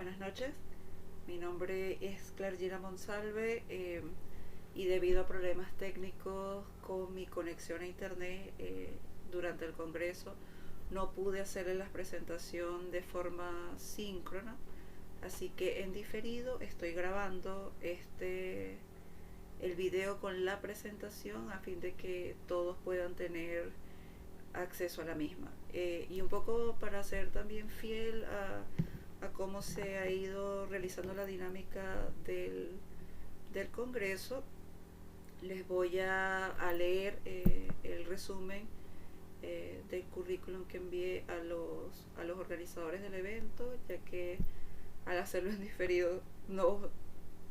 buenas noches. Mi nombre es Clargina Monsalve y debido a problemas técnicos con mi conexión a internet durante el congreso no pude hacerle la presentación de forma síncrona, así que en diferido estoy grabando el video con la presentación a fin de que todos puedan tener acceso a la misma. Y un poco para ser también fiel a cómo se ha ido realizando la dinámica del Congreso, les voy a leer el resumen del currículum que envié a los organizadores del evento, ya que al hacerlo en diferido no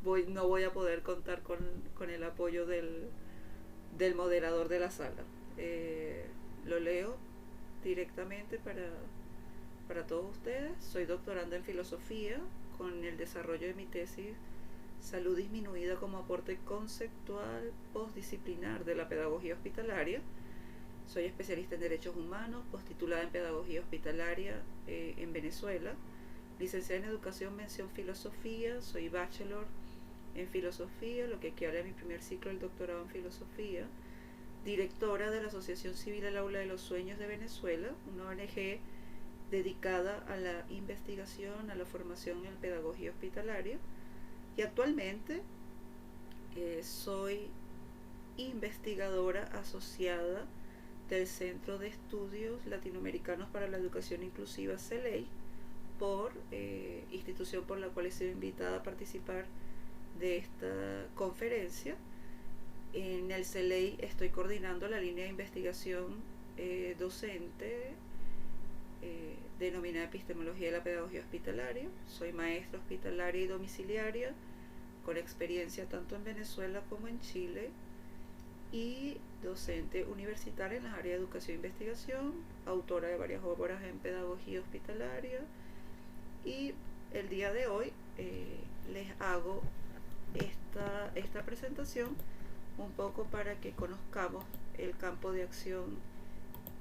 voy a poder contar con el apoyo del moderador de la sala. Lo leo directamente para todos ustedes. Soy doctoranda en filosofía con el desarrollo de mi tesis Salud disminuida como aporte conceptual postdisciplinar de la pedagogía hospitalaria. Soy especialista en derechos humanos, postitulada en pedagogía hospitalaria en Venezuela, licenciada en educación mención filosofía, soy bachelor en filosofía, lo que equivale a mi primer ciclo del doctorado en filosofía, directora de la Asociación Civil El Aula de los Sueños de Venezuela, una ONG dedicada a la investigación, a la formación en pedagogía hospitalaria, y actualmente soy investigadora asociada del Centro de Estudios Latinoamericanos para la Educación Inclusiva, CELEI, por institución por la cual he sido invitada a participar de esta conferencia. En el CELEI estoy coordinando la línea de investigación docente denominada Epistemología de la Pedagogía Hospitalaria. Soy maestra hospitalaria y domiciliaria con experiencia tanto en Venezuela como en Chile, y docente universitaria en las áreas de educación e investigación, autora de varias obras en pedagogía hospitalaria, y el día de hoy les hago esta presentación un poco para que conozcamos el campo de acción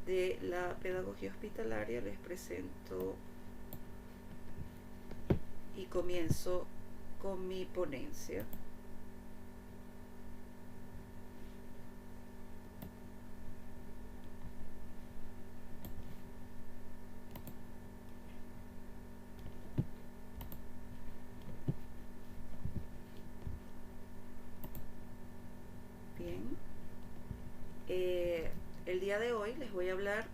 de la pedagogía hospitalaria. Les presento y comienzo con mi ponencia. Bien, el día de hoy les voy a hablar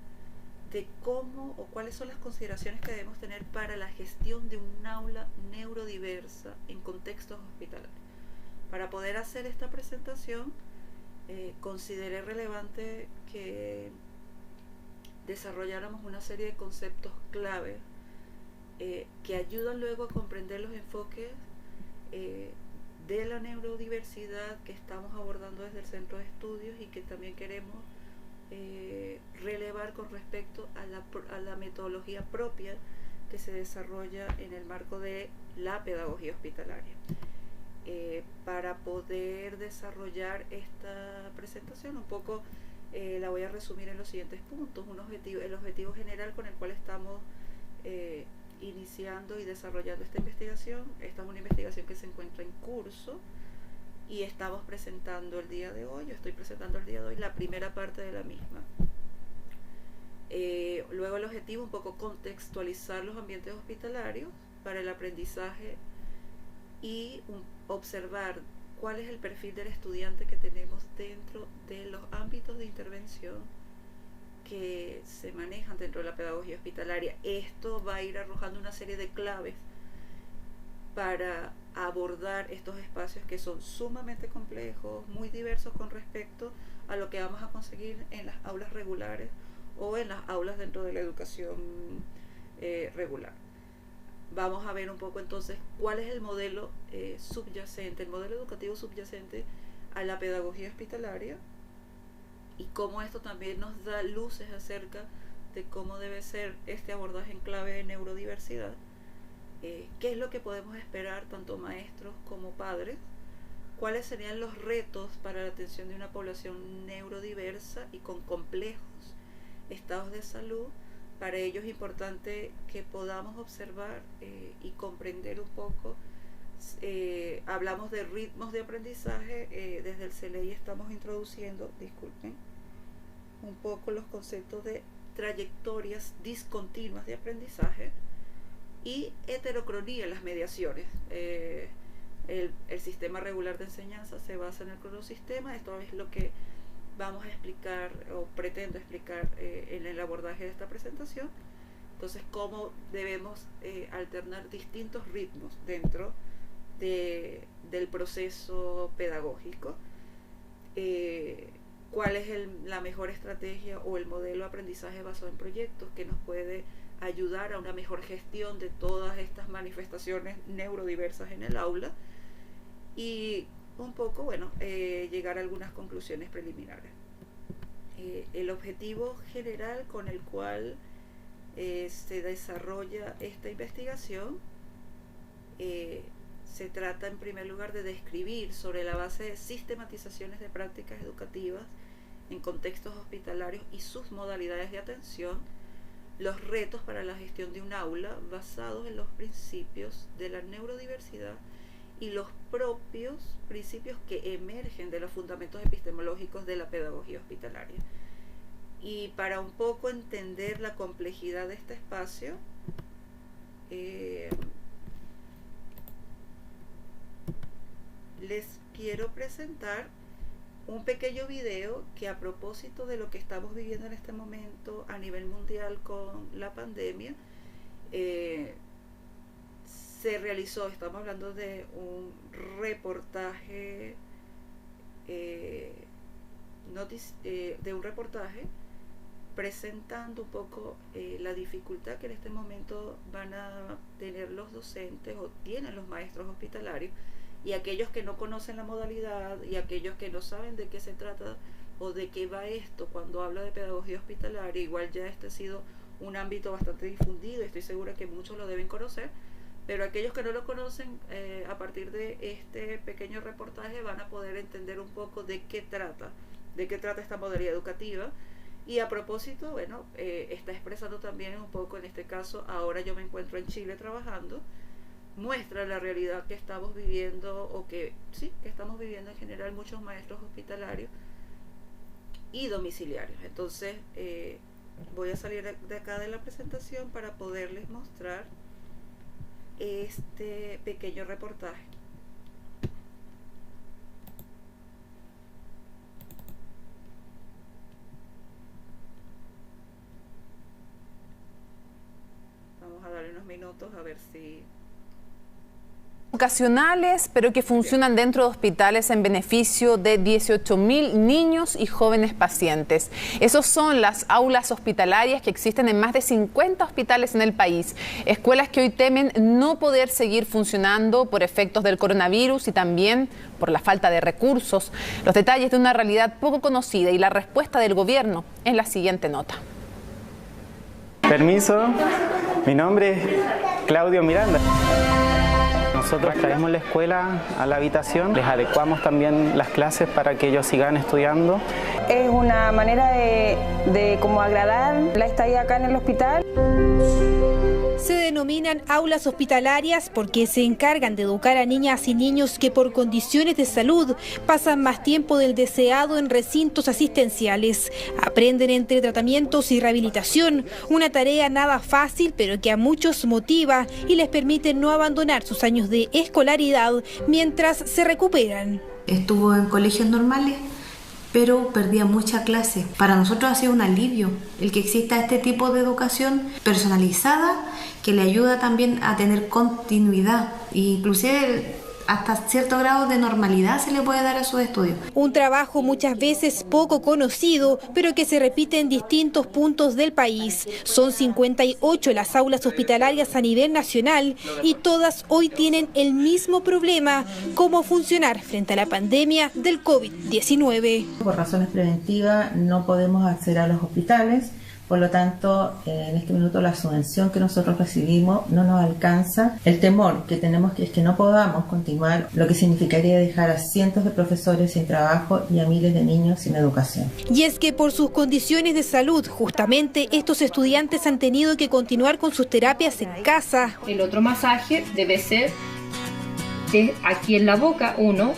de cómo o cuáles son las consideraciones que debemos tener para la gestión de un aula neurodiversa en contextos hospitalarios. Para poder hacer esta presentación, consideré relevante que desarrolláramos una serie de conceptos clave que ayudan luego a comprender los enfoques de la neurodiversidad que estamos abordando desde el centro de estudios y que también queremos relevar con respecto a la metodología propia que se desarrolla en el marco de la pedagogía hospitalaria. Para poder desarrollar esta presentación un poco la voy a resumir en los siguientes puntos. El objetivo general con el cual estamos iniciando y desarrollando esta investigación. Esta es una investigación que se encuentra en curso y estamos presentando el día de hoy, yo estoy presentando el día de hoy la primera parte de la misma. Luego el objetivo un poco contextualizar los ambientes hospitalarios para el aprendizaje y observar cuál es el perfil del estudiante que tenemos dentro de los ámbitos de intervención que se manejan dentro de la pedagogía hospitalaria. Esto va a ir arrojando una serie de claves para abordar estos espacios que son sumamente complejos, muy diversos con respecto a lo que vamos a conseguir en las aulas regulares o en las aulas dentro de la educación regular. Vamos a ver un poco entonces cuál es el modelo subyacente, el modelo educativo subyacente a la pedagogía hospitalaria, y cómo esto también nos da luces acerca de cómo debe ser este abordaje en clave de neurodiversidad. ¿Qué es lo que podemos esperar tanto maestros como padres? ¿Cuáles serían los retos para la atención de una población neurodiversa y con complejos estados de salud Para ello es importante que podamos observar y comprender un poco. Hablamos de ritmos de aprendizaje, desde el CELEI estamos introduciendo, disculpen, un poco los conceptos de trayectorias discontinuas de aprendizaje y heterocronía en las mediaciones. El sistema regular de enseñanza se basa en el cronosistema. Esto es lo que vamos a explicar o pretendo explicar en el abordaje de esta presentación. Entonces, cómo debemos alternar distintos ritmos dentro del proceso pedagógico, cuál es la mejor estrategia o el modelo de aprendizaje basado en proyectos que nos puede ayudar a una mejor gestión de todas estas manifestaciones neurodiversas en el aula, y un poco, bueno, llegar a algunas conclusiones preliminares. El objetivo general con el cual se desarrolla esta investigación se trata en primer lugar de describir, sobre la base de sistematizaciones de prácticas educativas en contextos hospitalarios y sus modalidades de atención, los retos para la gestión de un aula basados en los principios de la neurodiversidad y los propios principios que emergen de los fundamentos epistemológicos de la pedagogía hospitalaria. Y para un poco entender la complejidad de este espacio, les quiero presentar un pequeño video que, a propósito de lo que estamos viviendo en este momento a nivel mundial con la pandemia, se realizó. Estamos hablando de un reportaje, presentando un poco la dificultad que en este momento van a tener los docentes o tienen los maestros hospitalarios, y aquellos que no conocen la modalidad y aquellos que no saben de qué se trata o de qué va esto cuando habla de pedagogía hospitalaria. Igual ya este ha sido un ámbito bastante difundido, estoy segura que muchos lo deben conocer, pero aquellos que no lo conocen, a partir de este pequeño reportaje van a poder entender un poco de qué trata esta modalidad educativa. Y a propósito, bueno, está expresando también un poco, en este caso, ahora yo me encuentro en Chile trabajando, muestra la realidad que estamos viviendo, o que estamos viviendo en general muchos maestros hospitalarios y domiciliarios. Entonces, voy a salir de acá de la presentación para poderles mostrar este pequeño reportaje. Vamos a darle unos minutos a ver si... Educacionales, pero que funcionan dentro de hospitales en beneficio de 18.000 niños y jóvenes pacientes. Esos son las aulas hospitalarias que existen en más de 50 hospitales en el país. Escuelas que hoy temen no poder seguir funcionando por efectos del coronavirus y también por la falta de recursos. Los detalles de una realidad poco conocida y la respuesta del gobierno en la siguiente nota. Permiso, mi nombre es Claudio Miranda. Nosotros traemos la escuela a la habitación, les adecuamos también las clases para que ellos sigan estudiando. Es una manera de como agradar la estadía acá en el hospital. Se denominan aulas hospitalarias porque se encargan de educar a niñas y niños que por condiciones de salud pasan más tiempo del deseado en recintos asistenciales. Aprenden entre tratamientos y rehabilitación, una tarea nada fácil pero que a muchos motiva y les permite no abandonar sus años de escolaridad mientras se recuperan. Estuvo en colegios normales, pero perdía mucha clase. Para nosotros ha sido un alivio el que exista este tipo de educación personalizada que le ayuda también a tener continuidad e inclusive hasta cierto grado de normalidad se le puede dar a sus estudios. Un trabajo muchas veces poco conocido, pero que se repite en distintos puntos del país. Son 58 las aulas hospitalarias a nivel nacional y todas hoy tienen el mismo problema: cómo funcionar frente a la pandemia del COVID-19. Por razones preventivas no podemos acceder a los hospitales, Por lo tanto, en este minuto la subvención que nosotros recibimos no nos alcanza. El temor que tenemos es que no podamos continuar, lo que significaría dejar a cientos de profesores sin trabajo y a miles de niños sin educación. Y es que por sus condiciones de salud, justamente estos estudiantes han tenido que continuar con sus terapias en casa. El otro masaje debe ser aquí en la boca, 1,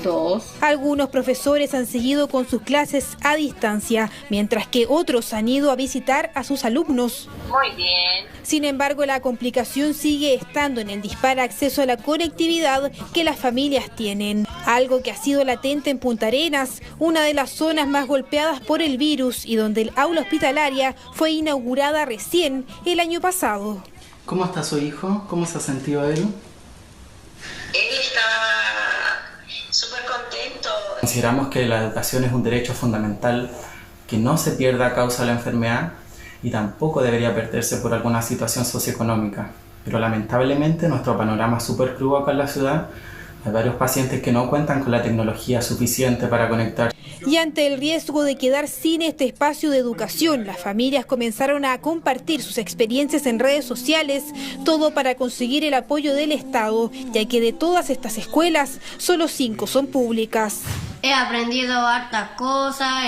2. Algunos profesores han seguido con sus clases a distancia, mientras que otros han ido a visitar a sus alumnos. Muy bien. Sin embargo, la complicación sigue estando en el dispar acceso a la conectividad que las familias tienen, algo que ha sido latente en Punta Arenas, una de las zonas más golpeadas por el virus y donde el aula hospitalaria fue inaugurada recién el año pasado. ¿Cómo está su hijo? ¿Cómo se ha sentido él? Él está súper contento. Consideramos que la educación es un derecho fundamental que no se pierda a causa de la enfermedad y tampoco debería perderse por alguna situación socioeconómica. Pero lamentablemente nuestro panorama es súper crudo acá en la ciudad. Hay varios pacientes que no cuentan con la tecnología suficiente para conectar. Y ante el riesgo de quedar sin este espacio de educación, las familias comenzaron a compartir sus experiencias en redes sociales, todo para conseguir el apoyo del Estado, ya que de todas estas escuelas, solo 5 son públicas. He aprendido hartas cosas.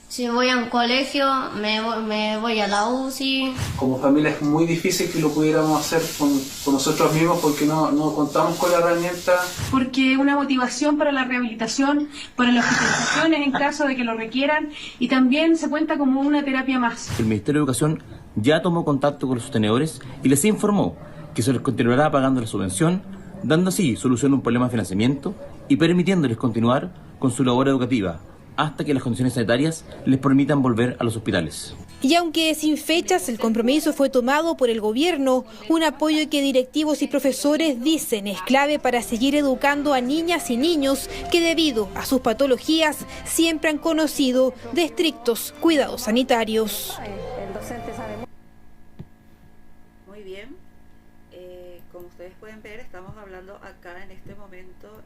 Si voy a un colegio, me voy a la UCI. Como familia es muy difícil que lo pudiéramos hacer con nosotros mismos porque no contamos con la herramienta. Porque una motivación para la rehabilitación, para las hospitalizaciones en caso de que lo requieran, y también se cuenta como una terapia más. El Ministerio de Educación ya tomó contacto con los sostenedores y les informó que se les continuará pagando la subvención, dando así solución a un problema de financiamiento y permitiéndoles continuar con su labor educativa, hasta que las condiciones sanitarias les permitan volver a los hospitales. Y aunque sin fechas, el compromiso fue tomado por el gobierno, un apoyo que directivos y profesores dicen es clave para seguir educando a niñas y niños que debido a sus patologías siempre han conocido de estrictos cuidados sanitarios. Muy bien, como ustedes pueden ver, estamos hablando acá en este momento,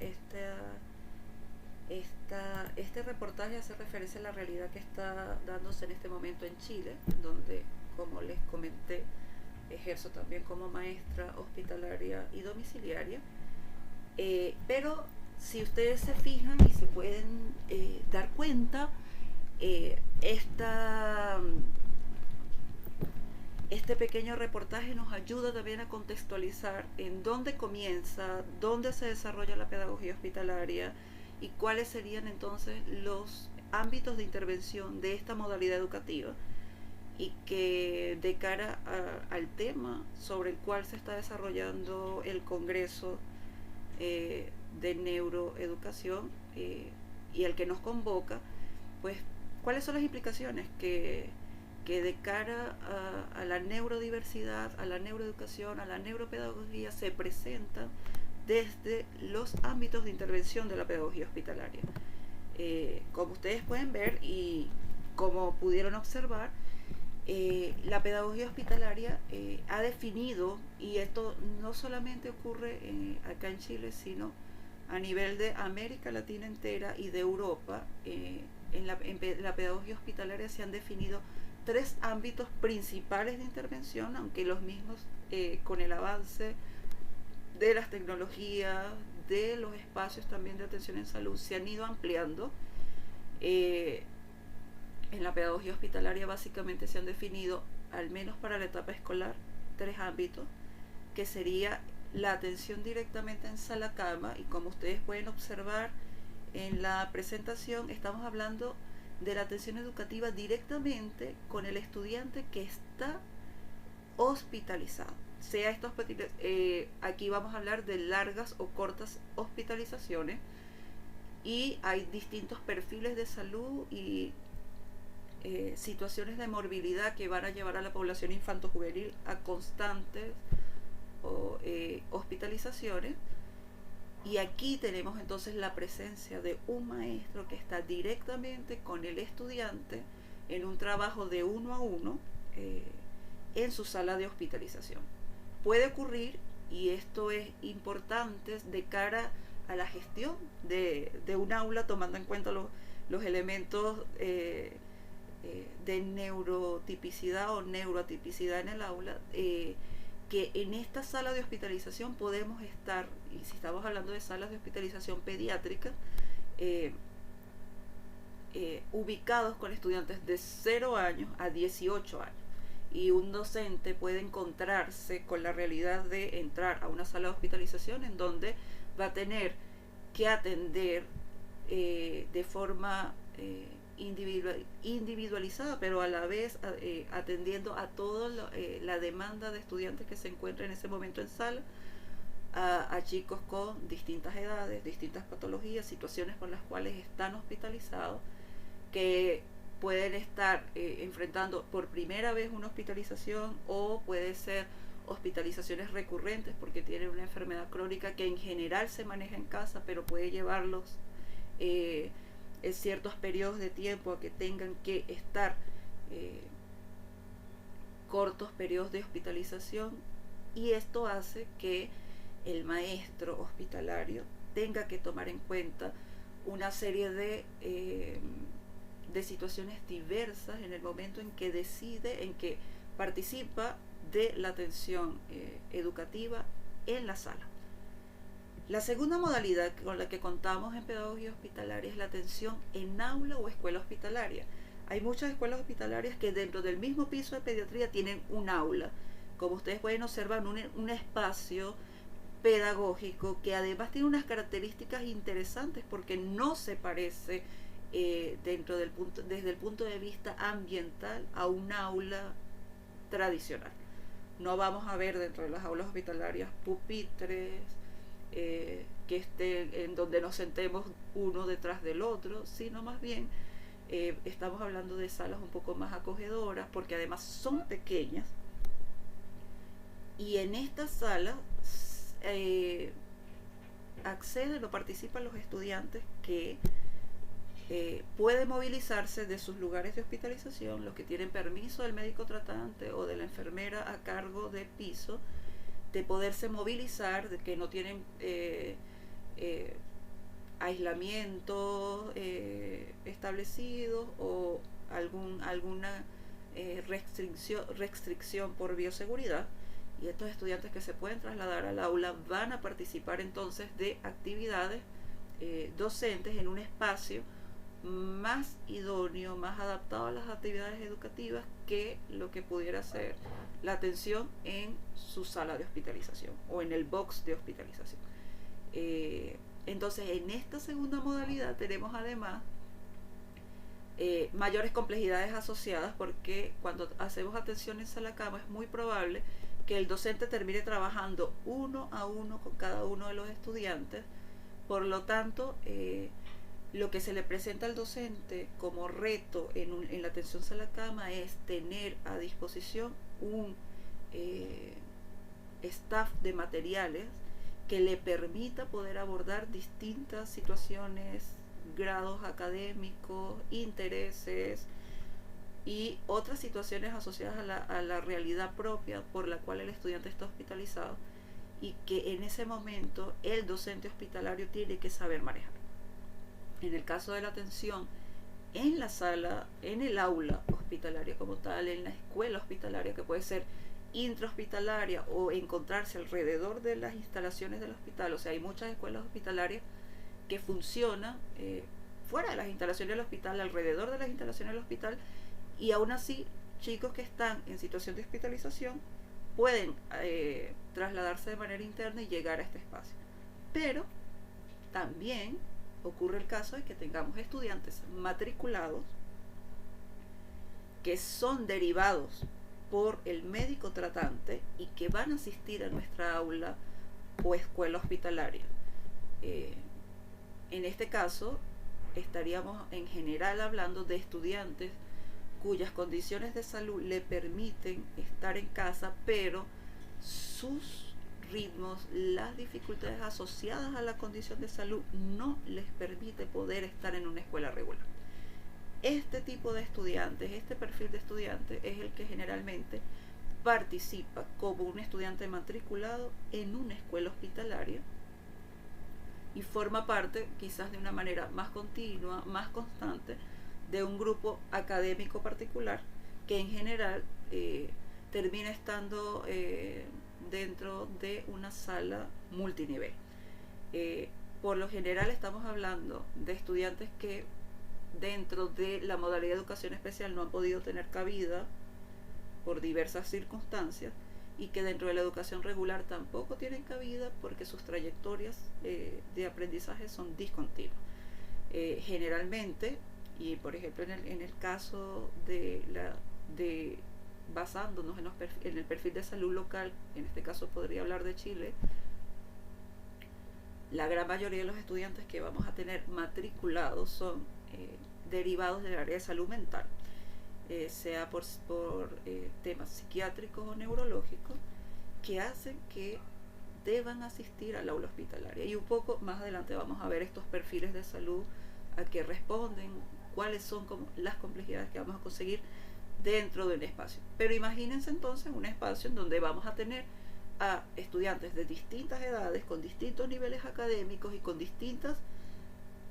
este reportaje hace referencia a la realidad que está dándose en este momento en Chile, donde, como les comenté, ejerzo también como maestra hospitalaria y domiciliaria. Pero si ustedes se fijan y se pueden dar cuenta, este pequeño reportaje nos ayuda también a contextualizar en dónde comienza, dónde se desarrolla la pedagogía hospitalaria, y cuáles serían entonces los ámbitos de intervención de esta modalidad educativa, y que de cara al tema sobre el cual se está desarrollando el Congreso de Neuroeducación y al que nos convoca, pues cuáles son las implicaciones que de cara a la neurodiversidad, a la neuroeducación, a la neuropedagogía se presentan desde los ámbitos de intervención de la pedagogía hospitalaria. Como ustedes pueden ver y como pudieron observar, la pedagogía hospitalaria ha definido, y esto no solamente ocurre acá en Chile, sino a nivel de América Latina entera y de Europa, en la pedagogía hospitalaria se han definido 3 ámbitos principales de intervención, aunque los mismos con el avance de las tecnologías, de los espacios también de atención en salud, se han ido ampliando. En la pedagogía hospitalaria básicamente se han definido, al menos para la etapa escolar, 3 ámbitos, que sería la atención directamente en sala-cama, y como ustedes pueden observar en la presentación, estamos hablando de la atención educativa directamente con el estudiante que está hospitalizado. Sea esto, aquí vamos a hablar de largas o cortas hospitalizaciones, y hay distintos perfiles de salud y situaciones de morbilidad que van a llevar a la población infanto-juvenil a constantes hospitalizaciones. Y aquí tenemos entonces la presencia de un maestro que está directamente con el estudiante en un trabajo de 1 a 1 en su sala de hospitalización. Puede ocurrir, y esto es importante de cara a la gestión de un aula, tomando en cuenta los elementos de neurotipicidad o neuroatipicidad en el aula, que en esta sala de hospitalización podemos estar, y si estamos hablando de salas de hospitalización pediátrica, ubicados con estudiantes de 0 años a 18 años. Y un docente puede encontrarse con la realidad de entrar a una sala de hospitalización en donde va a tener que atender de forma individualizada, pero a la vez atendiendo a toda la demanda de estudiantes que se encuentran en ese momento en sala, a chicos con distintas edades, distintas patologías, situaciones con las cuales están hospitalizados, que pueden estar enfrentando por primera vez una hospitalización, o puede ser hospitalizaciones recurrentes porque tienen una enfermedad crónica que en general se maneja en casa, pero puede llevarlos en ciertos periodos de tiempo a que tengan que estar cortos periodos de hospitalización, y esto hace que el maestro hospitalario tenga que tomar en cuenta una serie de situaciones diversas en el momento en que decide, en que participa de la atención educativa en la sala. La segunda modalidad con la que contamos en pedagogía hospitalaria es la atención en aula o escuela hospitalaria. Hay muchas escuelas hospitalarias que dentro del mismo piso de pediatría tienen un aula. Como ustedes pueden observar, un espacio pedagógico que además tiene unas características interesantes porque no se parece desde el punto de vista ambiental a un aula tradicional. No vamos a ver dentro de las aulas hospitalarias pupitres que estén en donde nos sentemos uno detrás del otro, sino más bien estamos hablando de salas un poco más acogedoras, porque además son pequeñas, y en estas salas acceden o participan los estudiantes que pueden movilizarse de sus lugares de hospitalización, los que tienen permiso del médico tratante o de la enfermera a cargo del piso, de poderse movilizar, de que no tienen aislamiento establecido o alguna restricción por bioseguridad. Y estos estudiantes que se pueden trasladar al aula van a participar entonces de actividades docentes en un espacio más idóneo, más adaptado a las actividades educativas que lo que pudiera ser la atención en su sala de hospitalización o en el box de hospitalización. Entonces, en esta segunda modalidad tenemos además mayores complejidades asociadas, porque cuando hacemos atención en sala cama es muy probable que el docente termine trabajando uno a uno con cada uno de los estudiantes. Por lo tanto, lo que se le presenta al docente como reto en la atención sala cama es tener a disposición un staff de materiales que le permita poder abordar distintas situaciones, grados académicos, intereses y otras situaciones asociadas a la realidad propia por la cual el estudiante está hospitalizado, y que en ese momento el docente hospitalario tiene que saber manejar. En el caso de la atención en la sala, en el aula hospitalaria como tal, en la escuela hospitalaria, que puede ser intrahospitalaria o encontrarse alrededor de las instalaciones del hospital, o sea, hay muchas escuelas hospitalarias que funcionan fuera de las instalaciones del hospital, alrededor de las instalaciones del hospital, y aún así chicos que están en situación de hospitalización pueden trasladarse de manera interna y llegar a este espacio. Pero también ocurre el caso de que tengamos estudiantes matriculados que son derivados por el médico tratante y que van a asistir a nuestra aula o escuela hospitalaria. En este caso estaríamos en general hablando de estudiantes cuyas condiciones de salud le permiten estar en casa, pero sus ritmos, las dificultades asociadas a la condición de salud no les permite poder estar en una escuela regular. Este tipo de estudiantes, este perfil de estudiante es el que generalmente participa como un estudiante matriculado en una escuela hospitalaria y forma parte, quizás de una manera más continua, más constante, de un grupo académico particular que en general termina estando dentro de una sala multinivel. Por lo general estamos hablando de estudiantes que dentro de la modalidad de educación especial no han podido tener cabida por diversas circunstancias, y que dentro de la educación regular tampoco tienen cabida porque sus trayectorias de aprendizaje son discontinuas. Generalmente, y por ejemplo en el caso de basándonos en el perfil de salud local, en este caso podría hablar de Chile, la gran mayoría de los estudiantes que vamos a tener matriculados son derivados del área de salud mental, sea por temas psiquiátricos o neurológicos, que hacen que deban asistir al aula hospitalaria. Y un poco más adelante vamos a ver estos perfiles de salud a qué responden, cuáles son las complejidades que vamos a conseguir dentro de un espacio. Pero imagínense entonces un espacio en donde vamos a tener a estudiantes de distintas edades, con distintos niveles académicos y con distintas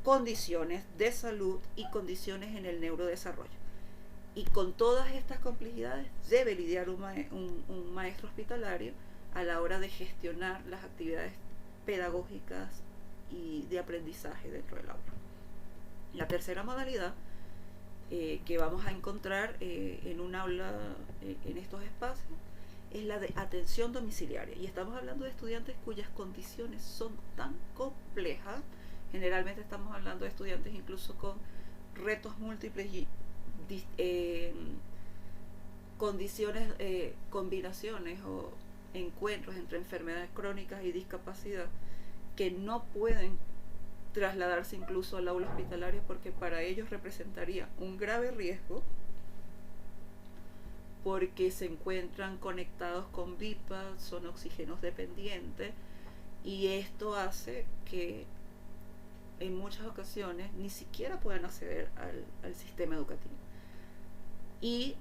condiciones de salud y condiciones en el neurodesarrollo. Y con todas estas complejidades debe lidiar un maestro hospitalario a la hora de gestionar las actividades pedagógicas y de aprendizaje dentro del aula. La tercera modalidad que vamos a encontrar en un aula, en estos espacios, es la de atención domiciliaria, y estamos hablando de estudiantes cuyas condiciones son tan complejas. Generalmente estamos hablando de estudiantes incluso con retos múltiples y condiciones, combinaciones o encuentros entre enfermedades crónicas y discapacidad que no pueden trasladarse incluso al aula hospitalaria, porque para ellos representaría un grave riesgo, porque se encuentran conectados con BIPA, son oxígenos dependientes, y esto hace que en muchas ocasiones ni siquiera puedan acceder al sistema educativo. Y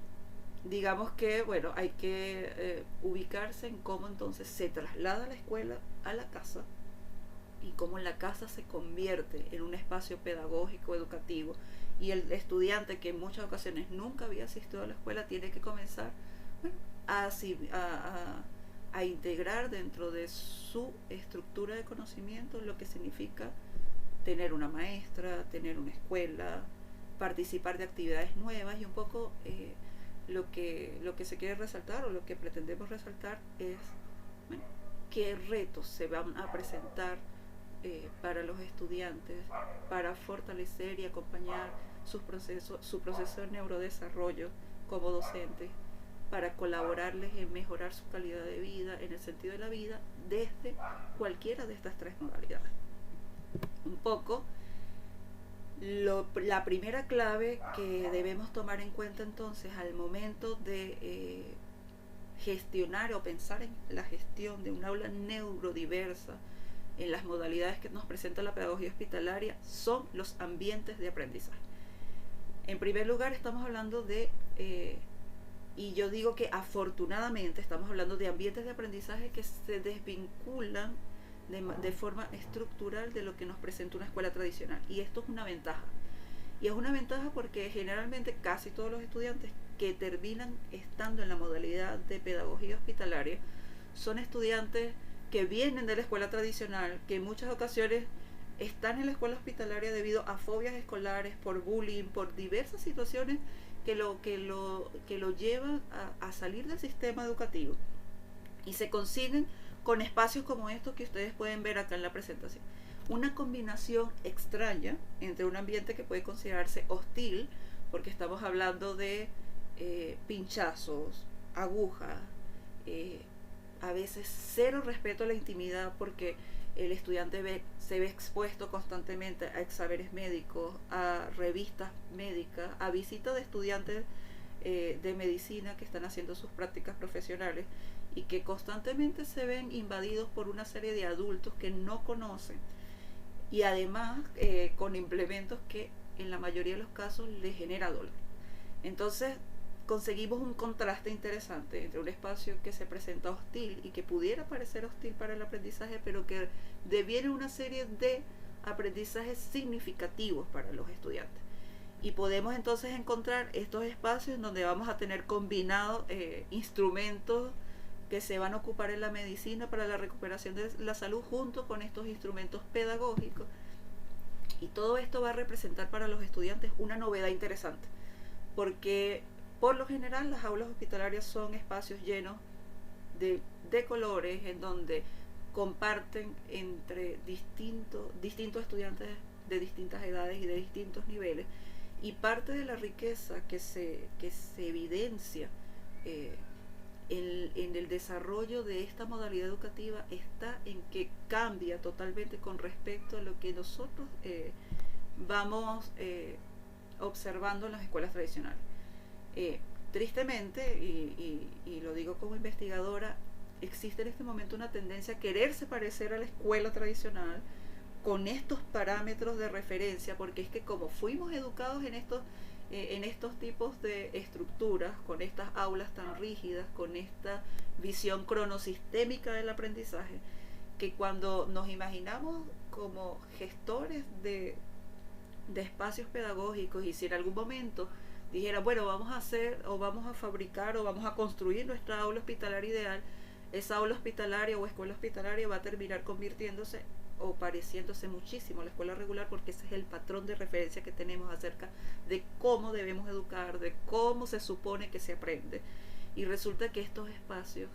digamos que, bueno, hay que ubicarse en cómo entonces se traslada la escuela a la casa, y cómo la casa se convierte en un espacio pedagógico, educativo, y el estudiante que en muchas ocasiones nunca había asistido a la escuela tiene que comenzar, bueno, a integrar dentro de su estructura de conocimiento lo que significa tener una maestra, tener una escuela, participar de actividades nuevas. Y un poco lo que se quiere resaltar, o lo que pretendemos resaltar, es, bueno, qué retos se van a presentar para los estudiantes para fortalecer y acompañar su proceso de neurodesarrollo como docentes, para colaborarles en mejorar su calidad de vida en el sentido de la vida desde cualquiera de estas tres modalidades. Un poco la primera clave que debemos tomar en cuenta entonces al momento de gestionar o pensar en la gestión de un aula neurodiversa en las modalidades que nos presenta la pedagogía hospitalaria son los ambientes de aprendizaje. En primer lugar, estamos hablando de, y yo digo que afortunadamente estamos hablando de ambientes de aprendizaje que se desvinculan de forma estructural de lo que nos presenta una escuela tradicional, y esto es una ventaja. Y es una ventaja porque generalmente casi todos los estudiantes que terminan estando en la modalidad de pedagogía hospitalaria son estudiantes que vienen de la escuela tradicional, que en muchas ocasiones están en la escuela hospitalaria debido a fobias escolares, por bullying, por diversas situaciones que lo llevan a salir del sistema educativo, y se consiguen con espacios como estos que ustedes pueden ver acá en la presentación. Una combinación extraña entre un ambiente que puede considerarse hostil, porque estamos hablando de pinchazos, agujas, a veces cero respeto a la intimidad, porque el estudiante se ve expuesto constantemente a exámenes médicos, a revistas médicas, a visitas de estudiantes de medicina que están haciendo sus prácticas profesionales, y que constantemente se ven invadidos por una serie de adultos que no conocen, y además con implementos que en la mayoría de los casos les genera dolor. Entonces conseguimos un contraste interesante entre un espacio que se presenta hostil y que pudiera parecer hostil para el aprendizaje, pero que deviene una serie de aprendizajes significativos para los estudiantes. Y podemos entonces encontrar estos espacios en donde vamos a tener combinados instrumentos que se van a ocupar en la medicina para la recuperación de la salud junto con estos instrumentos pedagógicos. Y todo esto va a representar para los estudiantes una novedad interesante, porque por lo general las aulas hospitalarias son espacios llenos de colores, en donde comparten entre distintos estudiantes de distintas edades y de distintos niveles, y parte de la riqueza que se evidencia en el desarrollo de esta modalidad educativa está en que cambia totalmente con respecto a lo que nosotros vamos observando en las escuelas tradicionales. Tristemente, y lo digo como investigadora, existe en este momento una tendencia a quererse parecer a la escuela tradicional con estos parámetros de referencia, porque es que como fuimos educados en estos tipos de estructuras, con estas aulas tan rígidas, con esta visión cronosistémica del aprendizaje, que cuando nos imaginamos como gestores de espacios pedagógicos, y si en algún momento dijera, bueno, vamos a hacer o vamos a fabricar o vamos a construir nuestra aula hospitalaria ideal, esa aula hospitalaria o escuela hospitalaria va a terminar convirtiéndose o pareciéndose muchísimo a la escuela regular, porque ese es el patrón de referencia que tenemos acerca de cómo debemos educar, de cómo se supone que se aprende. Y resulta que estos espacios,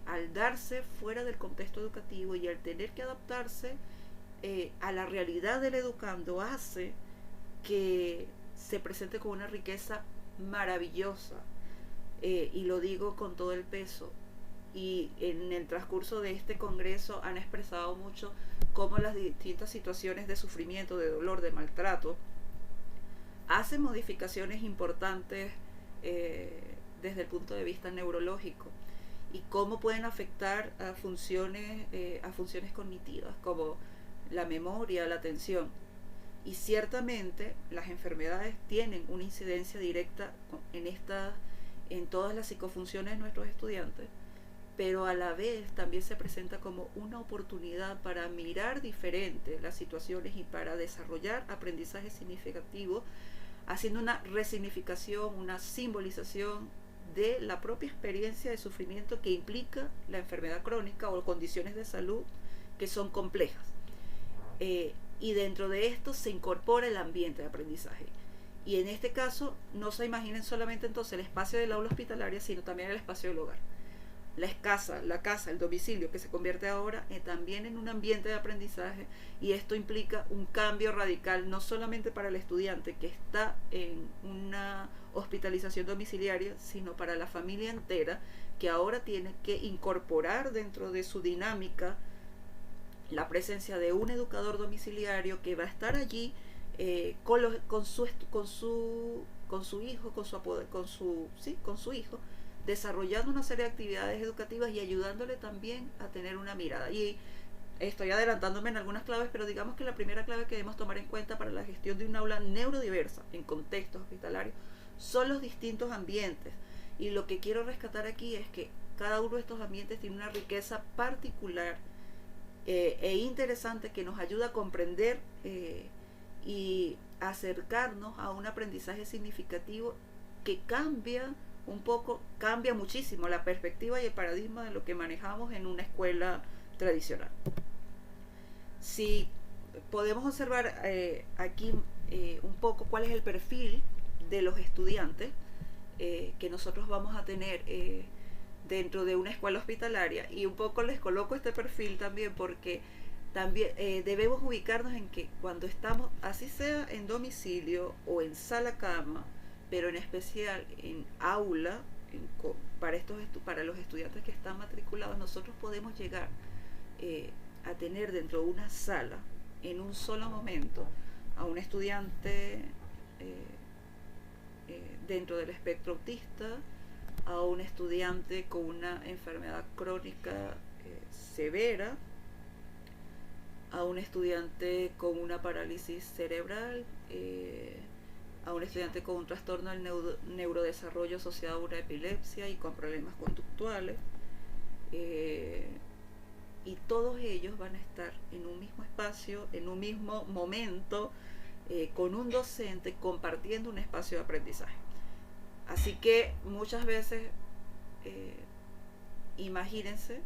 al darse fuera del contexto educativo y al tener que adaptarse a la realidad del educando, hace que se presente con una riqueza maravillosa, y lo digo con todo el peso. Y en el transcurso de este congreso han expresado mucho cómo las distintas situaciones de sufrimiento, de dolor, de maltrato, hacen modificaciones importantes desde el punto de vista neurológico, y cómo pueden afectar a funciones cognitivas como la memoria, la atención. Y ciertamente las enfermedades tienen una incidencia directa en todas las psicofunciones de nuestros estudiantes, pero a la vez también se presenta como una oportunidad para mirar diferente las situaciones y para desarrollar aprendizaje significativo, haciendo una resignificación, una simbolización de la propia experiencia de sufrimiento que implica la enfermedad crónica o condiciones de salud que son complejas. Y dentro de esto se incorpora el ambiente de aprendizaje. Y en este caso no se imaginen solamente entonces el espacio del aula hospitalaria, sino también el espacio del hogar. La casa, el domicilio, que se convierte ahora también en un ambiente de aprendizaje, y esto implica un cambio radical, no solamente para el estudiante que está en una hospitalización domiciliaria, sino para la familia entera, que ahora tiene que incorporar dentro de su dinámica la presencia de un educador domiciliario que va a estar allí con su hijo, desarrollando una serie de actividades educativas y ayudándole también a tener una mirada. Y estoy adelantándome en algunas claves, pero digamos que la primera clave que debemos tomar en cuenta para la gestión de una aula neurodiversa en contextos hospitalarios son los distintos ambientes. Y lo que quiero rescatar aquí es que cada uno de estos ambientes tiene una riqueza particular e interesante que nos ayuda a comprender y acercarnos a un aprendizaje significativo que cambia muchísimo la perspectiva y el paradigma de lo que manejamos en una escuela tradicional. Si podemos observar aquí un poco cuál es el perfil de los estudiantes que nosotros vamos a tener dentro de una escuela hospitalaria, y un poco les coloco este perfil también porque también debemos ubicarnos en que cuando estamos, así sea en domicilio o en sala cama, pero en especial en aula, para los estudiantes que están matriculados, nosotros podemos llegar a tener dentro de una sala, en un solo momento, a un estudiante dentro del espectro autista, a un estudiante con una enfermedad crónica severa, a un estudiante con una parálisis cerebral, a un estudiante con un trastorno del neurodesarrollo asociado a una epilepsia y con problemas conductuales, y todos ellos van a estar en un mismo espacio, en un mismo momento, con un docente compartiendo un espacio de aprendizaje. Así que muchas veces, imagínense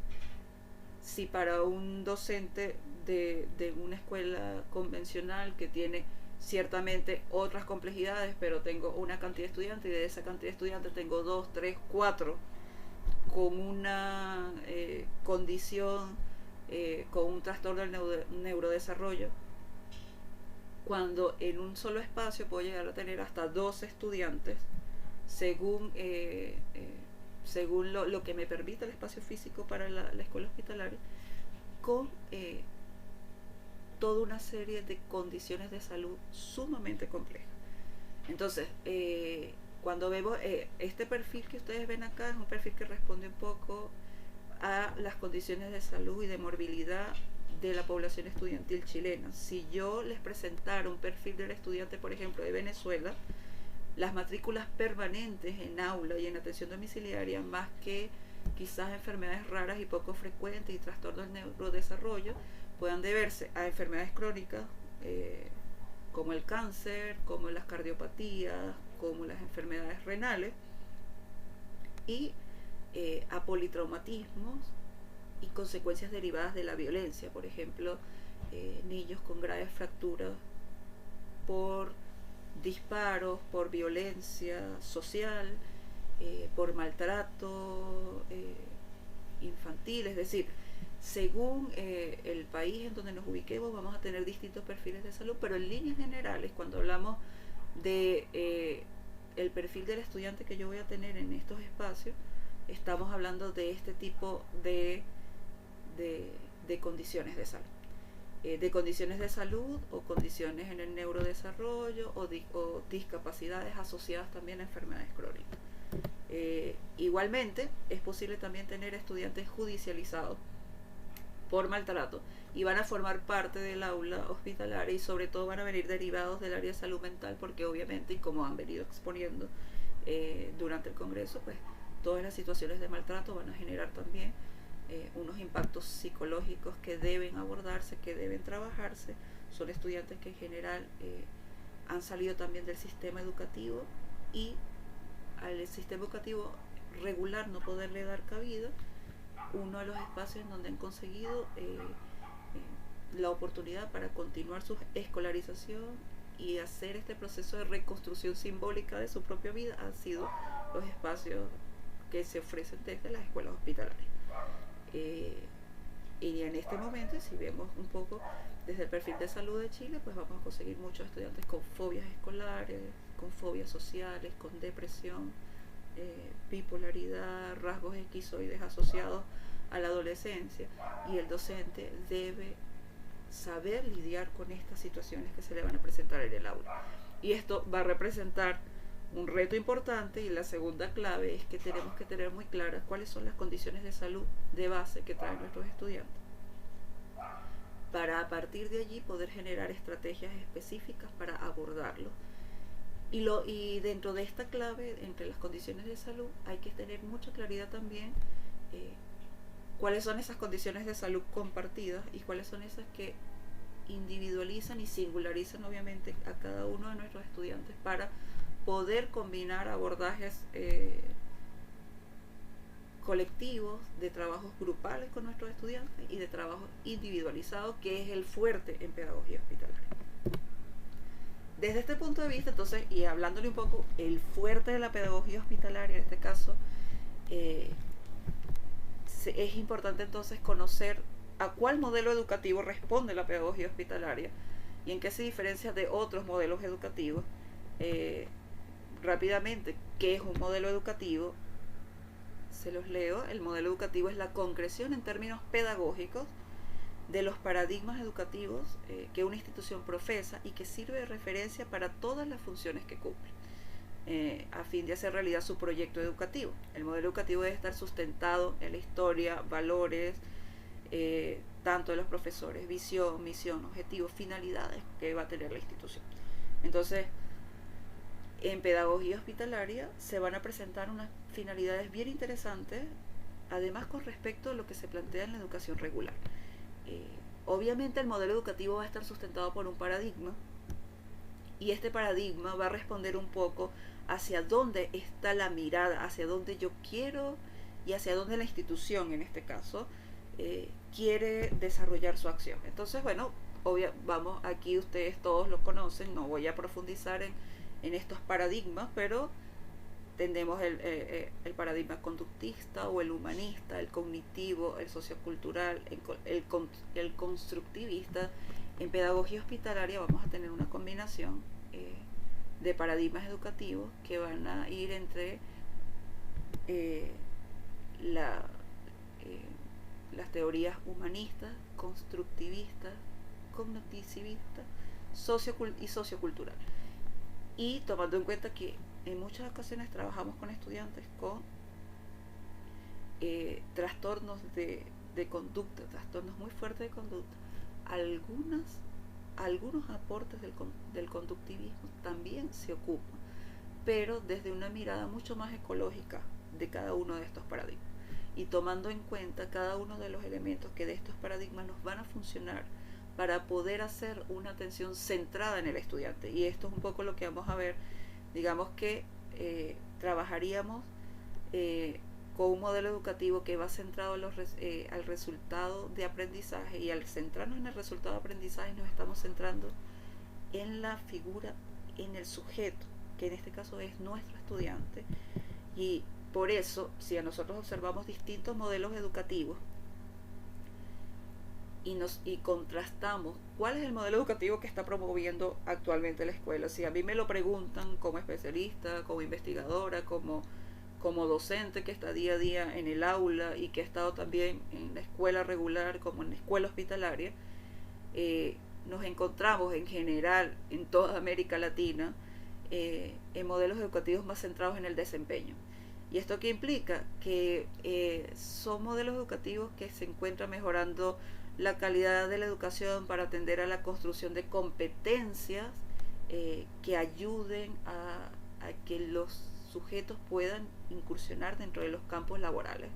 si para un docente de una escuela convencional que tiene ciertamente otras complejidades, pero tengo una cantidad de estudiantes y de esa cantidad de estudiantes tengo 2, 3, 4 con una condición, con un trastorno del neurodesarrollo, cuando en un solo espacio puedo llegar a tener hasta 12 estudiantes según lo que me permite el espacio físico para la escuela hospitalaria, con toda una serie de condiciones de salud sumamente complejas. Entonces, cuando vemos este perfil que ustedes ven acá, es un perfil que responde un poco a las condiciones de salud y de morbilidad de la población estudiantil chilena. Si yo les presentara un perfil del estudiante, por ejemplo, de Venezuela, las matrículas permanentes en aula y en atención domiciliaria, más que quizás enfermedades raras y poco frecuentes y trastornos del neurodesarrollo, puedan deberse a enfermedades crónicas como el cáncer, como las cardiopatías, como las enfermedades renales, y a politraumatismos y consecuencias derivadas de la violencia, por ejemplo, niños con graves fracturas por disparos, por violencia social, por maltrato infantil. Es decir, según el país en donde nos ubiquemos vamos a tener distintos perfiles de salud, pero en líneas generales, cuando hablamos de el perfil del estudiante que yo voy a tener en estos espacios, estamos hablando de este tipo de condiciones de salud. De condiciones de salud o condiciones en el neurodesarrollo o discapacidades asociadas también a enfermedades crónicas. Igualmente es posible también tener estudiantes judicializados por maltrato y van a formar parte del aula hospitalaria, y sobre todo van a venir derivados del área de salud mental, porque obviamente, y como han venido exponiendo durante el Congreso, pues todas las situaciones de maltrato van a generar también unos impactos psicológicos que deben abordarse, que deben trabajarse. Son estudiantes que en general han salido también del sistema educativo, y al sistema educativo regular no poderle dar cabida, uno de los espacios en donde han conseguido la oportunidad para continuar su escolarización y hacer este proceso de reconstrucción simbólica de su propia vida han sido los espacios que se ofrecen desde las escuelas hospitalarias. Y en este momento, si vemos un poco desde el perfil de salud de Chile, pues vamos a conseguir muchos estudiantes con fobias escolares, con fobias sociales, con depresión, bipolaridad, rasgos esquizoides asociados a la adolescencia, y el docente debe saber lidiar con estas situaciones que se le van a presentar en el aula. Y esto va a representar un reto importante, y la segunda clave es que tenemos que tener muy claras cuáles son las condiciones de salud de base que traen nuestros estudiantes, para a partir de allí poder generar estrategias específicas para abordarlo. Y dentro de esta clave, entre las condiciones de salud, hay que tener mucha claridad también cuáles son esas condiciones de salud compartidas y cuáles son esas que individualizan y singularizan obviamente a cada uno de nuestros estudiantes, para poder combinar abordajes colectivos, de trabajos grupales con nuestros estudiantes y de trabajos individualizados, que es el fuerte en pedagogía hospitalaria. Desde este punto de vista, entonces, y hablándole un poco, el fuerte de la pedagogía hospitalaria, en este caso, es importante entonces conocer a cuál modelo educativo responde la pedagogía hospitalaria y en qué se diferencia de otros modelos educativos. Rápidamente, ¿qué es un modelo educativo? Se los leo. El modelo educativo es la concreción en términos pedagógicos de los paradigmas educativos que una institución profesa y que sirve de referencia para todas las funciones que cumple, a fin de hacer realidad su proyecto educativo. El modelo educativo debe estar sustentado en la historia, valores, tanto de los profesores, visión, misión, objetivos, finalidades que va a tener la institución. Entonces, en pedagogía hospitalaria se van a presentar unas finalidades bien interesantes, además con respecto a lo que se plantea en la educación regular. Obviamente el modelo educativo va a estar sustentado por un paradigma Y este paradigma va a responder un poco hacia dónde está la mirada, hacia dónde yo quiero y hacia dónde la institución, en este caso, quiere desarrollar su acción. Entonces, bueno, vamos, aquí ustedes todos lo conocen, no voy a profundizar en estos paradigmas, pero tenemos el paradigma conductista o el humanista, el cognitivo, el sociocultural, el constructivista. En pedagogía hospitalaria vamos a tener una combinación de paradigmas educativos que van a ir entre las teorías humanistas, constructivistas, cognitivistas y sociocultural. Y tomando en cuenta que en muchas ocasiones trabajamos con estudiantes con trastornos de conducta, trastornos muy fuertes de conducta, algunos aportes del conductivismo también se ocupan, pero desde una mirada mucho más ecológica de cada uno de estos paradigmas y tomando en cuenta cada uno de los elementos que de estos paradigmas nos van a funcionar para poder hacer una atención centrada en el estudiante. Y esto es un poco lo que vamos a ver. Digamos que trabajaríamos con un modelo educativo que va centrado al resultado de aprendizaje, y al centrarnos en el resultado de aprendizaje nos estamos centrando en la figura, en el sujeto, que en este caso es nuestro estudiante. Y por eso, si a nosotros observamos distintos modelos educativos y contrastamos cuál es el modelo educativo que está promoviendo actualmente la escuela, si a mí me lo preguntan como especialista, como investigadora, como docente que está día a día en el aula y que ha estado también en la escuela regular como en la escuela hospitalaria, nos encontramos en general en toda América Latina en modelos educativos más centrados en el desempeño. ¿Y esto qué implica? Que son modelos educativos que se encuentran mejorando la calidad de la educación para atender a la construcción de competencias que ayuden a que los sujetos puedan incursionar dentro de los campos laborales.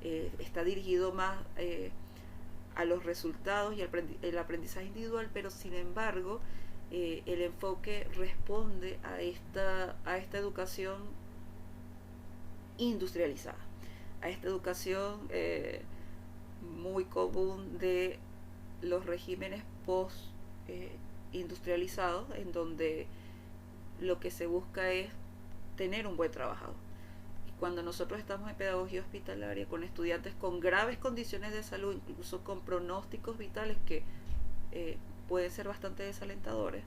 Está dirigido más a los resultados y el aprendizaje individual, pero sin embargo el enfoque responde a esta educación industrializada, a esta educación muy común de los regímenes post industrializados, en donde lo que se busca es tener un buen trabajador. Y cuando nosotros estamos en pedagogía hospitalaria con estudiantes con graves condiciones de salud, incluso con pronósticos vitales que pueden ser bastante desalentadores,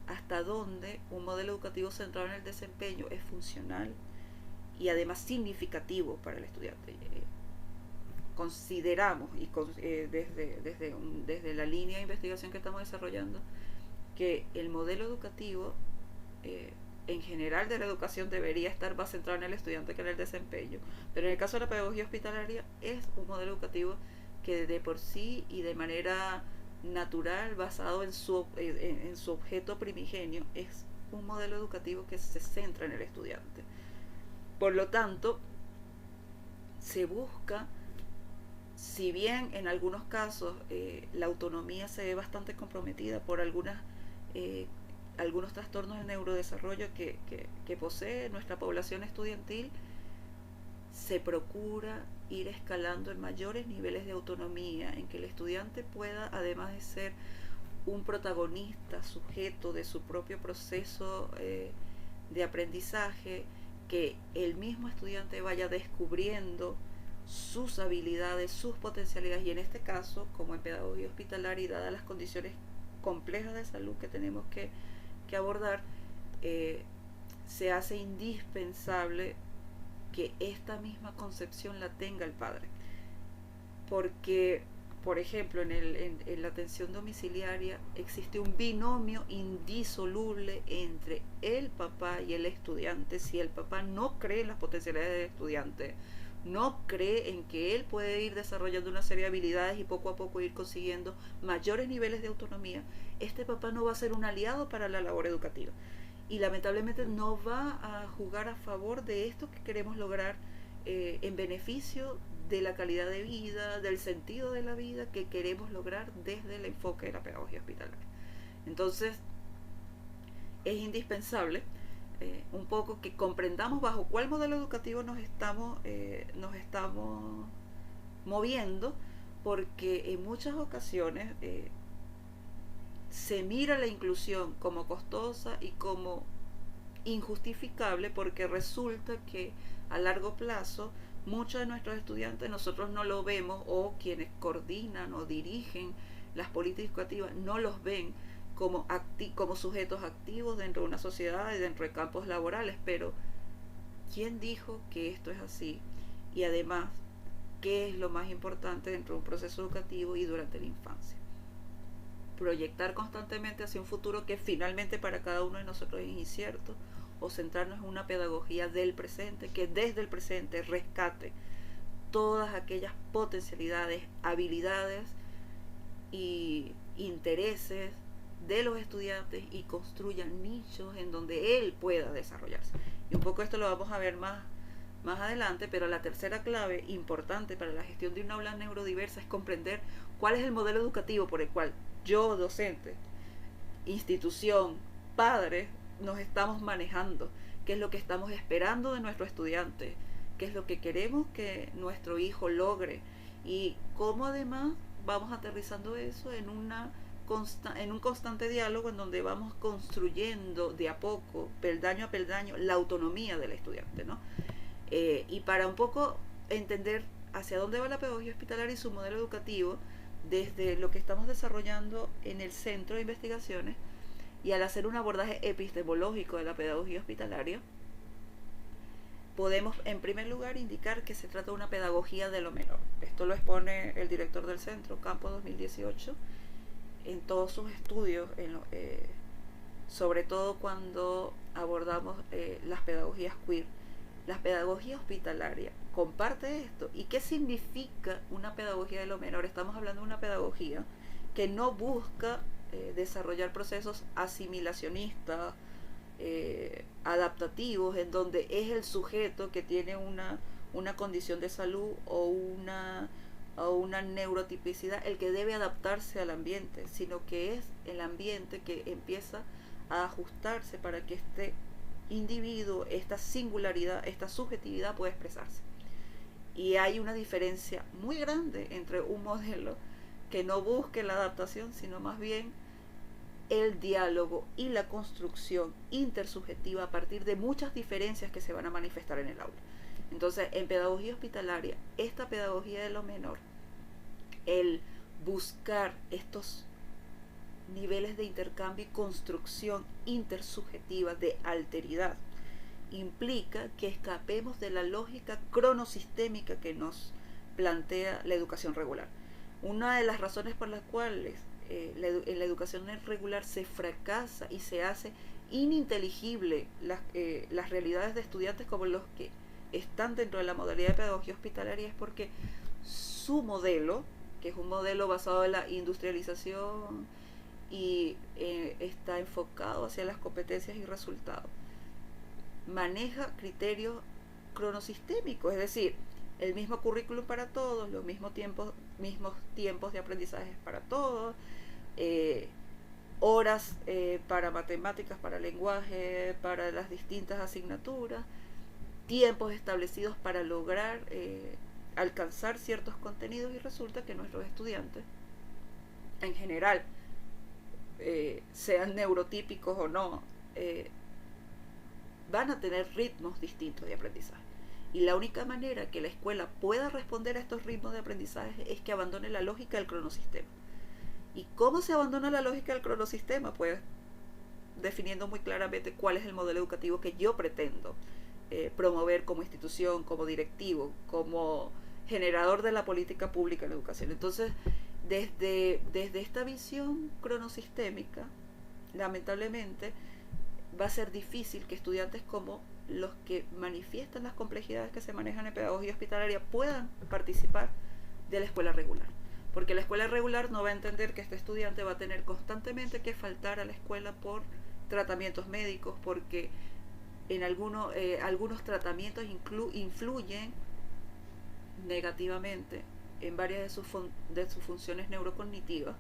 hasta donde un modelo educativo centrado en el desempeño es funcional y además significativo para el estudiante. Consideramos y desde la línea de investigación que estamos desarrollando que el modelo educativo en general de la educación debería estar más centrado en el estudiante que en el desempeño, pero en el caso de la pedagogía hospitalaria es un modelo educativo que de por sí y de manera natural, basado en su objeto primigenio, es un modelo educativo que se centra en el estudiante. Por lo tanto, se busca, si bien en algunos casos la autonomía se ve bastante comprometida por algunos trastornos de neurodesarrollo que posee nuestra población estudiantil, se procura ir escalando en mayores niveles de autonomía, en que el estudiante pueda, además de ser un protagonista, sujeto de su propio proceso de aprendizaje, que el mismo estudiante vaya descubriendo sus habilidades, sus potencialidades, y en este caso, como en pedagogía hospitalaria y dadas las condiciones complejas de salud que tenemos que abordar, se hace indispensable que esta misma concepción la tenga el padre, porque, por ejemplo, en la atención domiciliaria existe un binomio indisoluble entre el papá y el estudiante. Si el papá no cree en las potencialidades del estudiante, no cree en que él puede ir desarrollando una serie de habilidades y poco a poco ir consiguiendo mayores niveles de autonomía, este papá no va a ser un aliado para la labor educativa y lamentablemente no va a jugar a favor de esto que queremos lograr en beneficio de la calidad de vida, del sentido de la vida que queremos lograr desde el enfoque de la pedagogía hospitalaria. Entonces, es indispensable un poco que comprendamos bajo cuál modelo educativo nos estamos moviendo, porque en muchas ocasiones se mira la inclusión como costosa y como injustificable, porque resulta que a largo plazo muchos de nuestros estudiantes nosotros no lo vemos, o quienes coordinan o dirigen las políticas educativas no los ven como sujetos activos dentro de una sociedad y dentro de campos laborales. Pero ¿quién dijo que esto es así? Y además, ¿qué es lo más importante dentro de un proceso educativo y durante la infancia? Proyectar constantemente hacia un futuro que finalmente para cada uno de nosotros es incierto, o centrarnos en una pedagogía del presente que desde el presente rescate todas aquellas potencialidades, habilidades y intereses de los estudiantes y construya nichos en donde él pueda desarrollarse. Y un poco esto lo vamos a ver más adelante, pero la tercera clave importante para la gestión de un aula neurodiversa es comprender cuál es el modelo educativo por el cual yo, docente, institución, padres, nos estamos manejando, qué es lo que estamos esperando de nuestro estudiante, qué es lo que queremos que nuestro hijo logre, y cómo además vamos aterrizando eso en un constante diálogo en donde vamos construyendo de a poco, peldaño a peldaño, la autonomía del estudiante, ¿no? Y para un poco entender hacia dónde va la pedagogía hospitalaria y su modelo educativo, desde lo que estamos desarrollando en el Centro de Investigaciones, y al hacer un abordaje epistemológico de la pedagogía hospitalaria, podemos en primer lugar indicar que se trata de una pedagogía de lo menor. Esto lo expone el director del centro, Campo 2018, en todos sus estudios, sobre todo cuando abordamos las pedagogías queer. La pedagogía hospitalaria comparte esto. ¿Y qué significa una pedagogía de lo menor? Estamos hablando de una pedagogía que no busca desarrollar procesos asimilacionistas, adaptativos, en donde es el sujeto que tiene una condición de salud o una neurotipicidad el que debe adaptarse al ambiente, sino que es el ambiente que empieza a ajustarse para que este individuo, esta singularidad, esta subjetividad pueda expresarse. Y hay una diferencia muy grande entre un modelo que no busque la adaptación, sino más bien el diálogo y la construcción intersubjetiva a partir de muchas diferencias que se van a manifestar en el aula. Entonces, en pedagogía hospitalaria, esta pedagogía de lo menor, el buscar estos niveles de intercambio y construcción intersubjetiva de alteridad, implica que escapemos de la lógica cronosistémica que nos plantea la educación regular. Una de las razones por las cuales en la educación regular se fracasa y se hace ininteligible las realidades de estudiantes como los que están dentro de la modalidad de pedagogía hospitalaria es porque su modelo, que es un modelo basado en la industrialización y está enfocado hacia las competencias y resultados, maneja criterios cronosistémicos, es decir, el mismo currículum para todos, los mismos tiempos de aprendizaje para todos, horas para matemáticas, para lenguaje, para las distintas asignaturas, tiempos establecidos para lograr alcanzar ciertos contenidos, y resulta que nuestros estudiantes, en general, sean neurotípicos o no, van a tener ritmos distintos de aprendizaje. Y la única manera que la escuela pueda responder a estos ritmos de aprendizaje es que abandone la lógica del cronosistema. ¿Y cómo se abandona la lógica del cronosistema? Pues definiendo muy claramente cuál es el modelo educativo que yo pretendo promover como institución, como directivo, como generador de la política pública en la educación. Entonces, desde esta visión cronosistémica, lamentablemente, va a ser difícil que estudiantes como los que manifiestan las complejidades que se manejan en pedagogía hospitalaria puedan participar de la escuela regular, porque la escuela regular no va a entender que este estudiante va a tener constantemente que faltar a la escuela por tratamientos médicos, porque en algunos tratamientos influyen negativamente en varias de sus funciones neurocognitivas,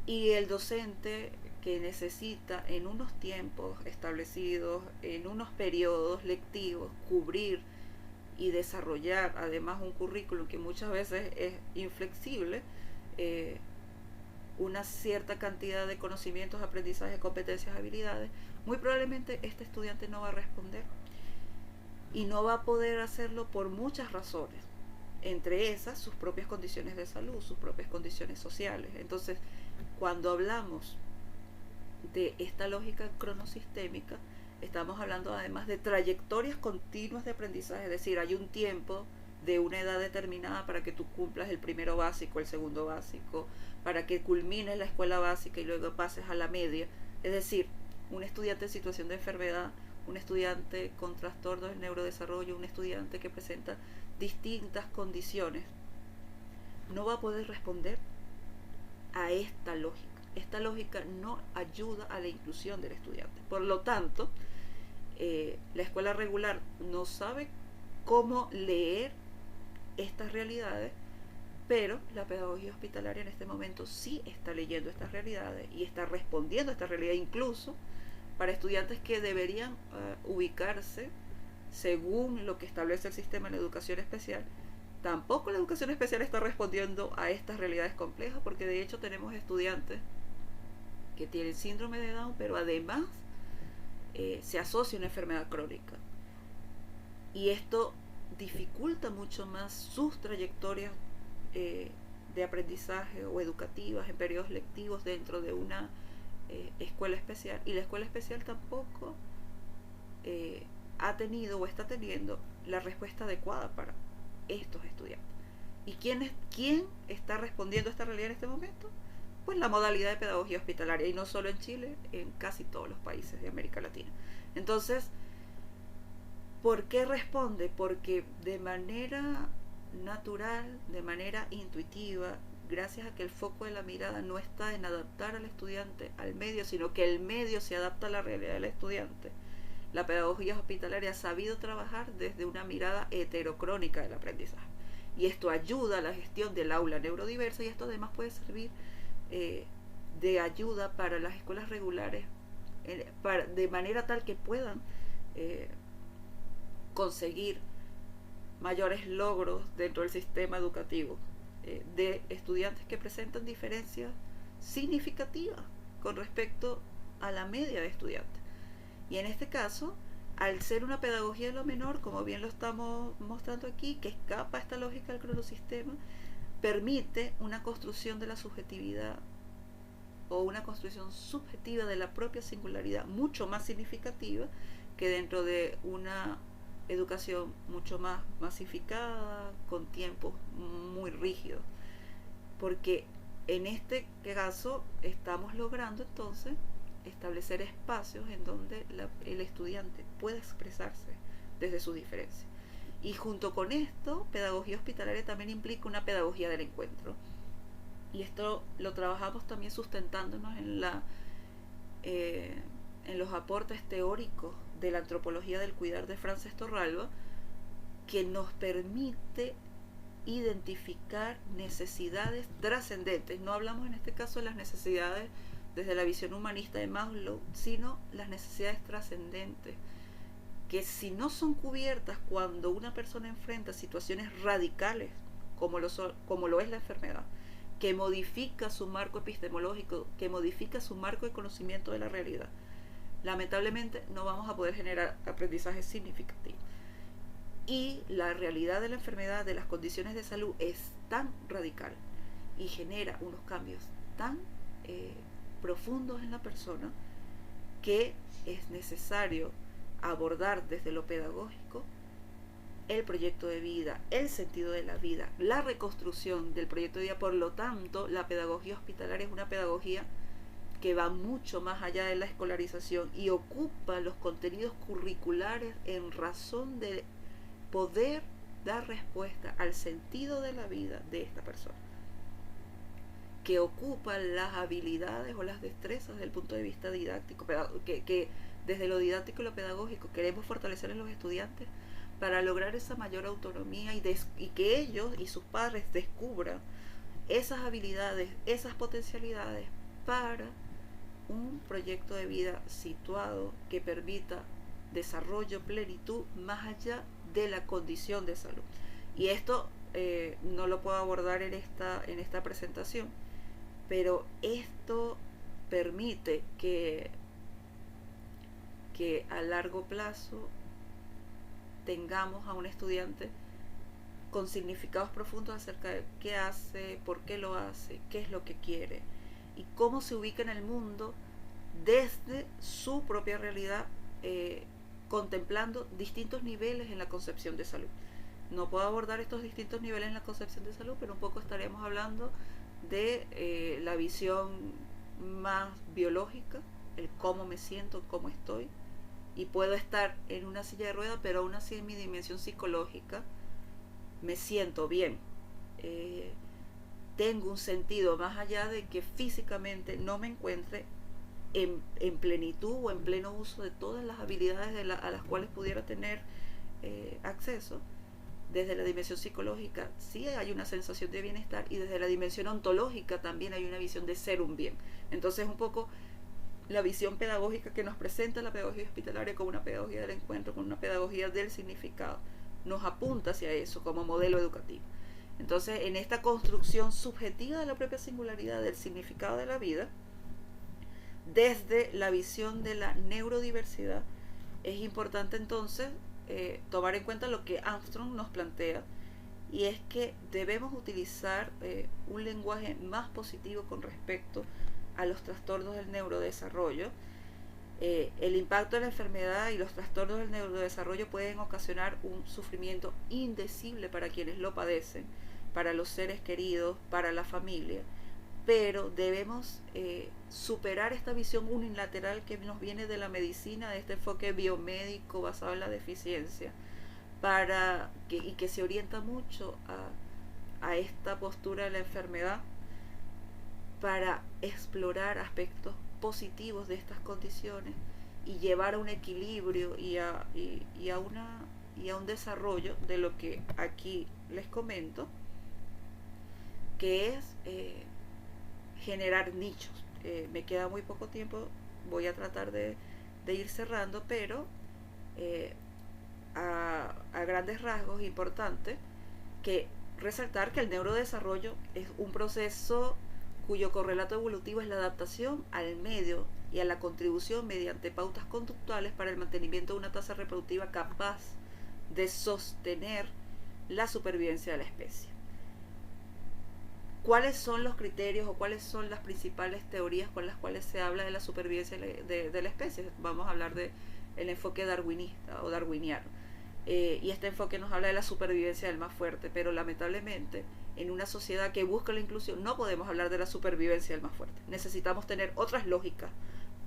y el docente que necesita en unos tiempos establecidos, en unos periodos lectivos, cubrir y desarrollar además un currículum que muchas veces es inflexible, una cierta cantidad de conocimientos, aprendizajes, competencias, habilidades, muy probablemente este estudiante no va a responder y no va a poder hacerlo por muchas razones, entre esas sus propias condiciones de salud, sus propias condiciones sociales. Entonces, cuando hablamos de esta lógica cronosistémica, estamos hablando además de trayectorias continuas de aprendizaje, es decir, hay un tiempo de una edad determinada para que tú cumplas el primero básico, el segundo básico, para que culmines la escuela básica y luego pases a la media. Es decir, un estudiante en situación de enfermedad, un estudiante con trastornos del neurodesarrollo, un estudiante que presenta distintas condiciones, no va a poder responder a esta lógica. Esta lógica no ayuda a la inclusión del estudiante. Por lo tanto, la escuela regular no sabe cómo leer estas realidades, pero la pedagogía hospitalaria en este momento sí está leyendo estas realidades y está respondiendo a esta realidad, incluso para estudiantes que deberían ubicarse según lo que establece el sistema en la educación especial. Tampoco la educación especial está respondiendo a estas realidades complejas, porque de hecho tenemos estudiantes que tienen síndrome de Down, pero además se asocia una enfermedad crónica. Y esto dificulta mucho más sus trayectorias de aprendizaje o educativas en periodos lectivos dentro de una escuela especial. Y la escuela especial tampoco ha tenido o está teniendo la respuesta adecuada para estos estudiantes. ¿Y quién está respondiendo a esta realidad en este momento? Pues la modalidad de pedagogía hospitalaria, y no solo en Chile, en casi todos los países de América Latina. Entonces, ¿por qué responde? Porque de manera natural, de manera intuitiva, gracias a que el foco de la mirada no está en adaptar al estudiante al medio, sino que el medio se adapta a la realidad del estudiante, la pedagogía hospitalaria ha sabido trabajar desde una mirada heterocrónica del aprendizaje. Y esto ayuda a la gestión del aula neurodiversa, y esto además puede servir de ayuda para las escuelas regulares, de manera tal que puedan conseguir mayores logros dentro del sistema educativo de estudiantes que presentan diferencias significativas con respecto a la media de estudiantes. Y en este caso, al ser una pedagogía de lo menor, como bien lo estamos mostrando aquí, que escapa a esta lógica del cronosistema, permite una construcción de la subjetividad o una construcción subjetiva de la propia singularidad mucho más significativa que dentro de una educación mucho más masificada, con tiempos muy rígidos. Porque en este caso estamos logrando entonces establecer espacios en donde el estudiante pueda expresarse desde sus diferencias. Y junto con esto, pedagogía hospitalaria también implica una pedagogía del encuentro. Y esto lo trabajamos también sustentándonos en los aportes teóricos de la antropología del cuidar de Frances Torralba, que nos permite identificar necesidades trascendentes. No hablamos en este caso de las necesidades desde la visión humanista de Maslow, sino las necesidades trascendentes, que si no son cubiertas cuando una persona enfrenta situaciones radicales, como lo es la enfermedad, que modifica su marco epistemológico, que modifica su marco de conocimiento de la realidad, lamentablemente no vamos a poder generar aprendizaje significativo. Y la realidad de la enfermedad, de las condiciones de salud, es tan radical y genera unos cambios tan profundos en la persona, que es necesario abordar desde lo pedagógico el proyecto de vida, el sentido de la vida, la reconstrucción del proyecto de vida. Por lo tanto, la pedagogía hospitalaria es una pedagogía que va mucho más allá de la escolarización y ocupa los contenidos curriculares en razón de poder dar respuesta al sentido de la vida de esta persona, que ocupa las habilidades o las destrezas desde el punto de vista didáctico, que desde lo didáctico y lo pedagógico queremos fortalecer en los estudiantes para lograr esa mayor autonomía y que ellos y sus padres descubran esas habilidades, esas potencialidades para un proyecto de vida situado que permita desarrollo, plenitud, más allá de la condición de salud. Y esto no lo puedo abordar en esta presentación, pero esto permite que a largo plazo tengamos a un estudiante con significados profundos acerca de qué hace, por qué lo hace, qué es lo que quiere y cómo se ubica en el mundo desde su propia realidad, contemplando distintos niveles en la concepción de salud. No puedo abordar estos distintos niveles en la concepción de salud, pero un poco estaremos hablando de la visión más biológica, el cómo me siento, cómo estoy, y puedo estar en una silla de ruedas, pero aún así en mi dimensión psicológica me siento bien, tengo un sentido más allá de que físicamente no me encuentre en plenitud o en pleno uso de todas las habilidades a las cuales pudiera tener acceso. Desde la dimensión psicológica sí hay una sensación de bienestar, y desde la dimensión ontológica también hay una visión de ser un bien. Entonces un poco la visión pedagógica que nos presenta la pedagogía hospitalaria como una pedagogía del encuentro, como una pedagogía del significado, nos apunta hacia eso como modelo educativo. Entonces, en esta construcción subjetiva de la propia singularidad del significado de la vida, desde la visión de la neurodiversidad, es importante entonces tomar en cuenta lo que Armstrong nos plantea, y es que debemos utilizar un lenguaje más positivo con respecto a los trastornos del neurodesarrollo. El impacto de la enfermedad y los trastornos del neurodesarrollo pueden ocasionar un sufrimiento indecible para quienes lo padecen, para los seres queridos, para la familia, pero debemos superar esta visión unilateral que nos viene de la medicina, de este enfoque biomédico basado en la deficiencia, y que se orienta mucho a esta postura de la enfermedad, para explorar aspectos positivos de estas condiciones y llevar a un equilibrio y a un desarrollo de lo que aquí les comento, que es generar nichos. Me queda muy poco tiempo, voy a tratar de ir cerrando, pero a grandes rasgos es importante que resaltar que el neurodesarrollo es un proceso cuyo correlato evolutivo es la adaptación al medio y a la contribución mediante pautas conductuales para el mantenimiento de una tasa reproductiva capaz de sostener la supervivencia de la especie. ¿Cuáles son los criterios o cuáles son las principales teorías con las cuales se habla de la supervivencia de la especie? Vamos a hablar del enfoque darwinista o darwiniano. Y este enfoque nos habla de la supervivencia del más fuerte, pero lamentablemente en una sociedad que busca la inclusión no podemos hablar de la supervivencia del más fuerte. Necesitamos tener otras lógicas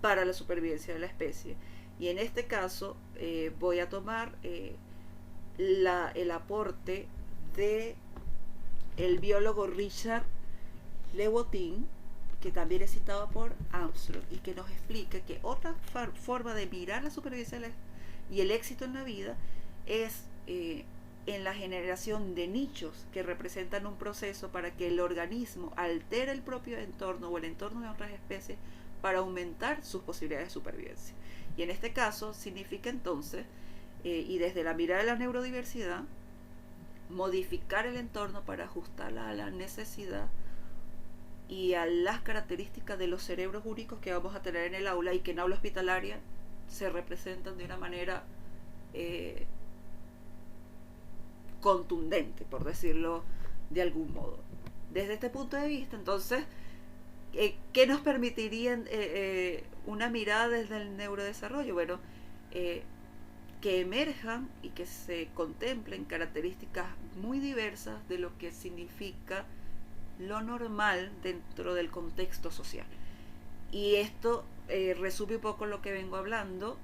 para la supervivencia de la especie, y en este caso voy a tomar el aporte de el biólogo Richard Lewontin, que también es citado por Armstrong, y que nos explica que otra forma de mirar la supervivencia y el éxito en la vida es en la generación de nichos que representan un proceso para que el organismo altere el propio entorno o el entorno de otras especies para aumentar sus posibilidades de supervivencia. Y en este caso significa entonces, y desde la mirada de la neurodiversidad, modificar el entorno para ajustarla a la necesidad y a las características de los cerebros únicos que vamos a tener en el aula, y que en aula hospitalaria se representan de una manera contundente, por decirlo de algún modo. Desde este punto de vista, entonces, ¿qué nos permitiría una mirada desde el neurodesarrollo? Bueno, que emerjan y que se contemplen características muy diversas de lo que significa lo normal dentro del contexto social. Y esto resume un poco lo que vengo hablando.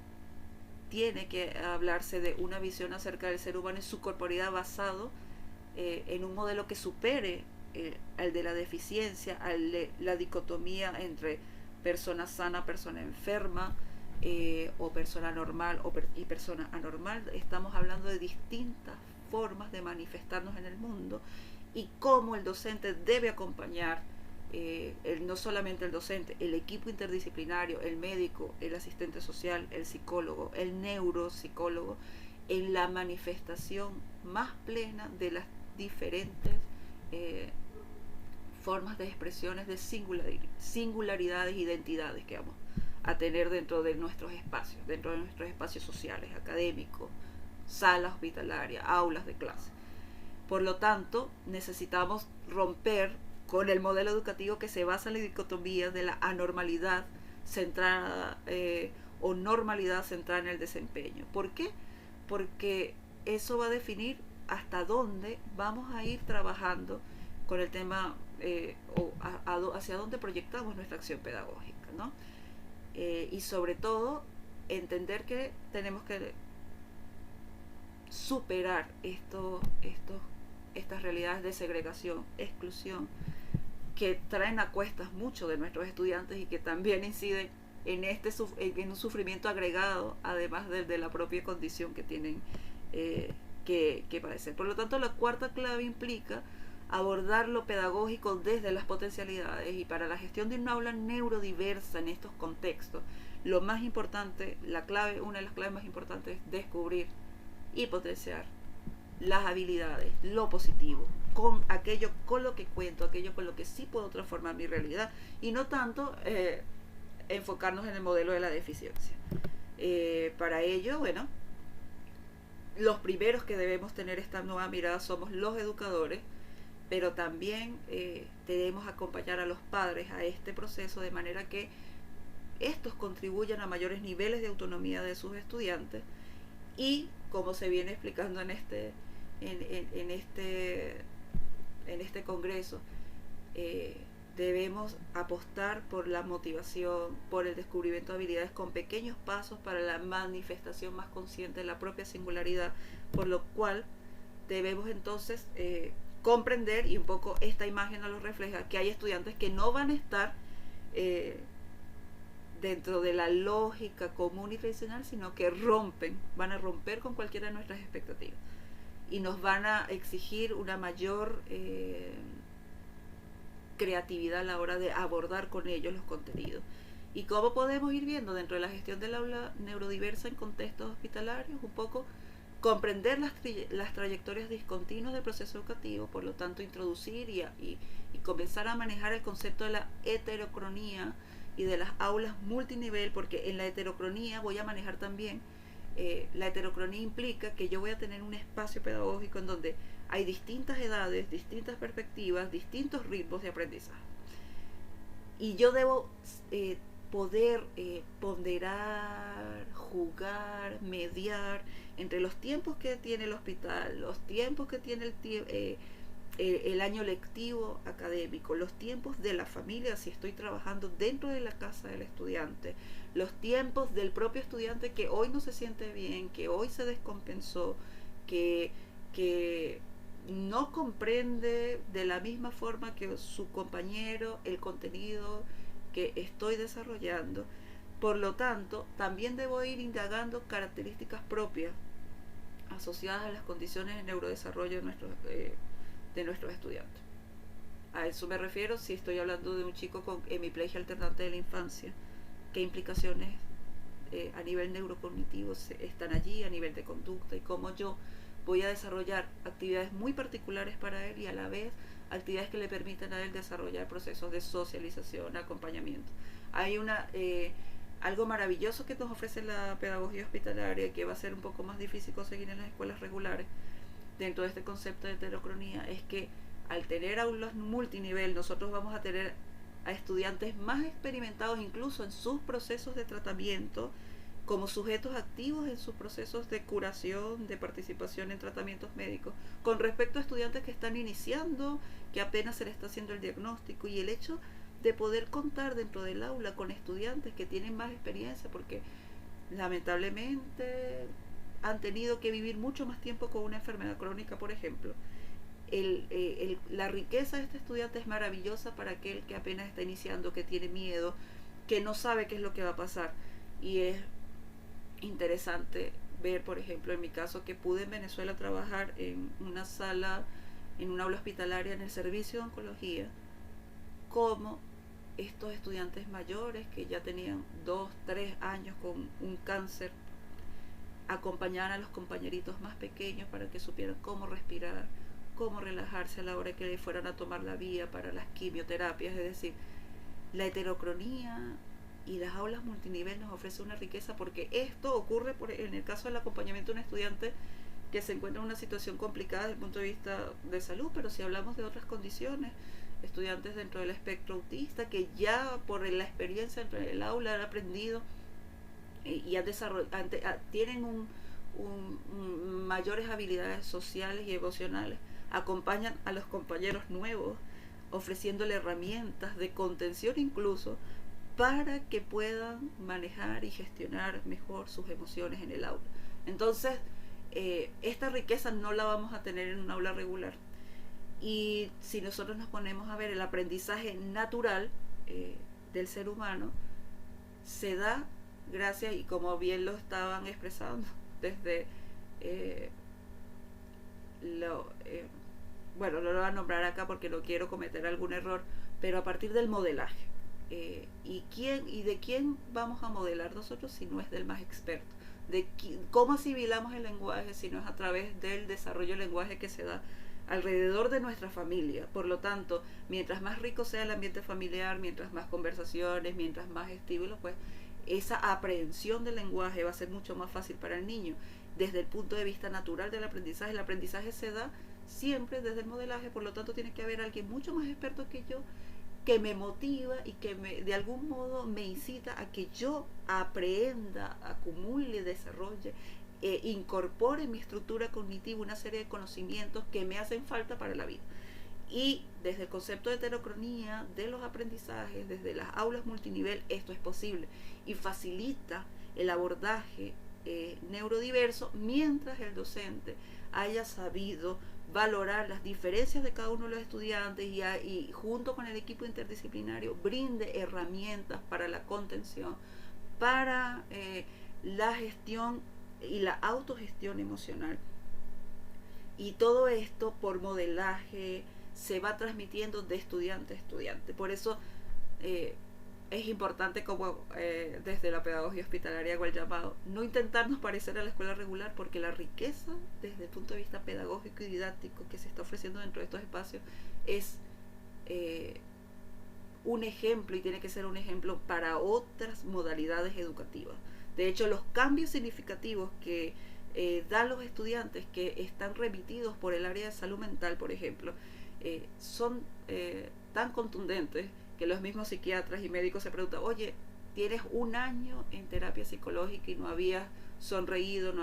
Tiene que hablarse de una visión acerca del ser humano y su corporeidad basado en un modelo que supere al de la deficiencia, al de la dicotomía entre persona sana, persona enferma, o persona normal y persona anormal. Estamos hablando de distintas formas de manifestarnos en el mundo, y cómo el docente debe acompañar no solamente el docente, el equipo interdisciplinario, el médico, el asistente social, el psicólogo, el neuropsicólogo, en la manifestación más plena de las diferentes formas de expresiones de singularidades, identidades que vamos a tener dentro de nuestros espacios sociales, académicos, salas hospitalarias, aulas de clase. Por lo tanto, necesitamos romper con el modelo educativo que se basa en la dicotomía de la anormalidad centrada o normalidad centrada en el desempeño. ¿Por qué? Porque eso va a definir hasta dónde vamos a ir trabajando con el tema hacia dónde proyectamos nuestra acción pedagógica, ¿no? Y sobre todo entender que tenemos que superar estas realidades de segregación, exclusión, que traen a cuestas mucho de nuestros estudiantes y que también inciden en un sufrimiento agregado, además de la propia condición que tienen que padecer. Por lo tanto, la cuarta clave implica abordar lo pedagógico desde las potencialidades, y para la gestión de un aula neurodiversa en estos contextos, lo más importante, una de las claves más importantes es descubrir y potenciar las habilidades, lo positivo, con aquello con lo que cuento, aquello con lo que sí puedo transformar mi realidad, y no tanto enfocarnos en el modelo de la deficiencia. Para ello, bueno, los primeros que debemos tener esta nueva mirada somos los educadores, pero también debemos acompañar a los padres a este proceso de manera que estos contribuyan a mayores niveles de autonomía de sus estudiantes, y como se viene explicando en este congreso, debemos apostar por la motivación, por el descubrimiento de habilidades con pequeños pasos para la manifestación más consciente de la propia singularidad, por lo cual debemos entonces comprender, y un poco esta imagen nos lo refleja, que hay estudiantes que no van a estar dentro de la lógica común y tradicional, sino que van a romper con cualquiera de nuestras expectativas y nos van a exigir una mayor creatividad a la hora de abordar con ellos los contenidos. ¿Y cómo podemos ir viendo dentro de la gestión del aula neurodiversa en contextos hospitalarios? Un poco comprender las trayectorias discontinuas del proceso educativo, por lo tanto introducir y comenzar a manejar el concepto de la heterocronía y de las aulas multinivel, porque en la heterocronía voy a manejar también, la heterocronía implica que yo voy a tener un espacio pedagógico en donde hay distintas edades, distintas perspectivas, distintos ritmos de aprendizaje. Y yo debo poder ponderar, jugar, mediar entre los tiempos que tiene el hospital, los tiempos que tiene el año lectivo académico, los tiempos de la familia si estoy trabajando dentro de la casa del estudiante, los tiempos del propio estudiante que hoy no se siente bien, que hoy se descompensó, que no comprende de la misma forma que su compañero el contenido que estoy desarrollando. Por lo tanto, también debo ir indagando características propias asociadas a las condiciones de neurodesarrollo de nuestros estudiantes. A eso me refiero si estoy hablando de un chico con hemiplegia alternante de la infancia, qué implicaciones a nivel neurocognitivo están allí, a nivel de conducta, y cómo yo voy a desarrollar actividades muy particulares para él y a la vez actividades que le permitan a él desarrollar procesos de socialización, acompañamiento. Hay algo maravilloso que nos ofrece la pedagogía hospitalaria, que va a ser un poco más difícil conseguir en las escuelas regulares dentro de este concepto de heterocronía, es que al tener aulas multinivel nosotros vamos a tener a estudiantes más experimentados incluso en sus procesos de tratamiento, como sujetos activos en sus procesos de curación, de participación en tratamientos médicos, con respecto a estudiantes que están iniciando, que apenas se les está haciendo el diagnóstico, y el hecho de poder contar dentro del aula con estudiantes que tienen más experiencia, porque lamentablemente han tenido que vivir mucho más tiempo con una enfermedad crónica, por ejemplo. La riqueza de este estudiante es maravillosa para aquel que apenas está iniciando, que tiene miedo, que no sabe qué es lo que va a pasar. Y es interesante ver, por ejemplo, en mi caso, que pude en Venezuela trabajar en una sala, en una aula hospitalaria en el servicio de oncología, cómo estos estudiantes mayores que ya tenían 2, 3 años con un cáncer acompañaban a los compañeritos más pequeños para que supieran cómo respirar, cómo relajarse a la hora que le fueran a tomar la vía para las quimioterapias. Es decir, la heterocronía y las aulas multinivel nos ofrece una riqueza, porque esto ocurre en el caso del acompañamiento de un estudiante que se encuentra en una situación complicada desde el punto de vista de salud, pero si hablamos de otras condiciones, estudiantes dentro del espectro autista que ya por la experiencia dentro del aula han aprendido y han tienen mayores habilidades sociales y emocionales, acompañan a los compañeros nuevos ofreciéndole herramientas de contención incluso para que puedan manejar y gestionar mejor sus emociones en el aula. Entonces, esta riqueza no la vamos a tener en un aula regular. Y si nosotros nos ponemos a ver el aprendizaje natural del ser humano, se da gracias, y como bien lo estaban expresando desde bueno, no lo voy a nombrar acá porque no quiero cometer algún error, pero a partir del modelaje. ¿Y de quién vamos a modelar nosotros si no es del más experto? ¿Cómo asimilamos el lenguaje si no es a través del desarrollo del lenguaje que se da alrededor de nuestra familia? Por lo tanto, mientras más rico sea el ambiente familiar, mientras más conversaciones, mientras más estímulos, pues esa aprehensión del lenguaje va a ser mucho más fácil para el niño. Desde el punto de vista natural del aprendizaje, el aprendizaje se da siempre desde el modelaje, por lo tanto tiene que haber alguien mucho más experto que yo, que me motiva y que de algún modo me incita a que yo aprenda, acumule, desarrolle, incorpore en mi estructura cognitiva una serie de conocimientos que me hacen falta para la vida. Y desde el concepto de heterocronía de los aprendizajes, desde las aulas multinivel, esto es posible y facilita el abordaje neurodiverso, mientras el docente haya sabido valorar las diferencias de cada uno de los estudiantes y junto con el equipo interdisciplinario brinde herramientas para la contención, para la gestión y la autogestión emocional. Y todo esto por modelaje se va transmitiendo de estudiante a estudiante. Por eso es importante, como desde la pedagogía hospitalaria hago el llamado, no intentarnos parecer a la escuela regular, porque la riqueza desde el punto de vista pedagógico y didáctico que se está ofreciendo dentro de estos espacios es un ejemplo, y tiene que ser un ejemplo para otras modalidades educativas. De hecho, los cambios significativos que dan los estudiantes que están remitidos por el área de salud mental, por ejemplo, son tan contundentes que los mismos psiquiatras y médicos se preguntan: oye, tienes un año en terapia psicológica y no habías sonreído,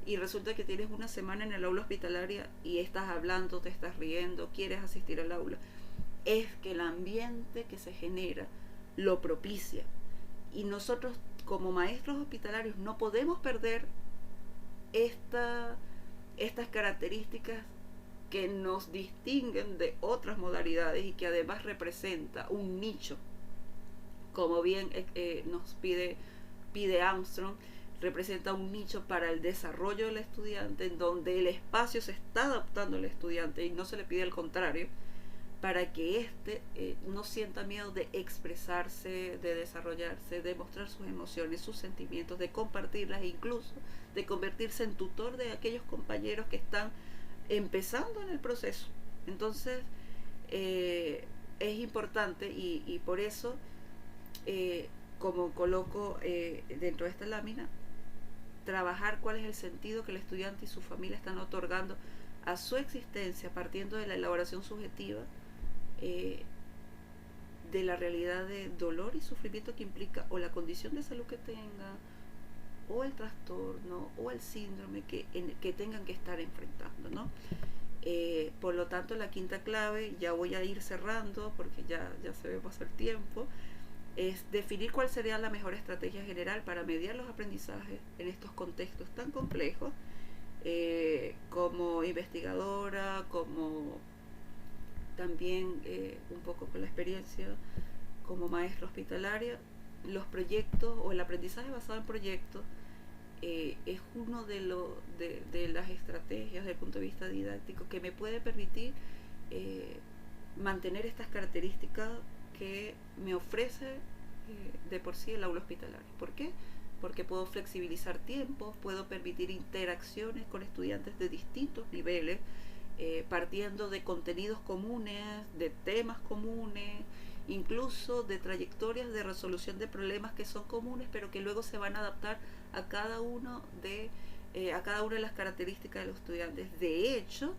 y resulta que tienes una semana en el aula hospitalaria y estás hablando, te estás riendo, quieres asistir al aula. Es que el ambiente que se genera lo propicia, y nosotros como maestros hospitalarios no podemos perder estas características que nos distinguen de otras modalidades y que además representa un nicho, como bien nos pide Armstrong, representa un nicho para el desarrollo del estudiante, en donde el espacio se está adaptando al estudiante y no se le pide el contrario, para que éste no sienta miedo de expresarse, de desarrollarse, de mostrar sus emociones, sus sentimientos, de compartirlas e incluso de convertirse en tutor de aquellos compañeros que están empezando en el proceso. Entonces es importante, y por eso como coloco dentro de esta lámina, trabajar cuál es el sentido que el estudiante y su familia están otorgando a su existencia, partiendo de la elaboración subjetiva de la realidad de dolor y sufrimiento que implica o la condición de salud que tenga, o el trastorno o el síndrome que tengan que estar enfrentando, ¿no? Por lo tanto, la quinta clave, ya voy a ir cerrando porque ya se ve pasar el tiempo, es definir cuál sería la mejor estrategia general para mediar los aprendizajes en estos contextos tan complejos. Como investigadora, como también un poco con la experiencia como maestra hospitalaria, los proyectos o el aprendizaje basado en proyectos es uno de las estrategias desde el punto de vista didáctico que me puede permitir mantener estas características que me ofrece de por sí el aula hospitalaria. ¿Por qué? Porque puedo flexibilizar tiempos, puedo permitir interacciones con estudiantes de distintos niveles, partiendo de contenidos comunes, de temas comunes, incluso de trayectorias de resolución de problemas que son comunes, pero que luego se van a adaptar a cada una de las características de los estudiantes. De hecho,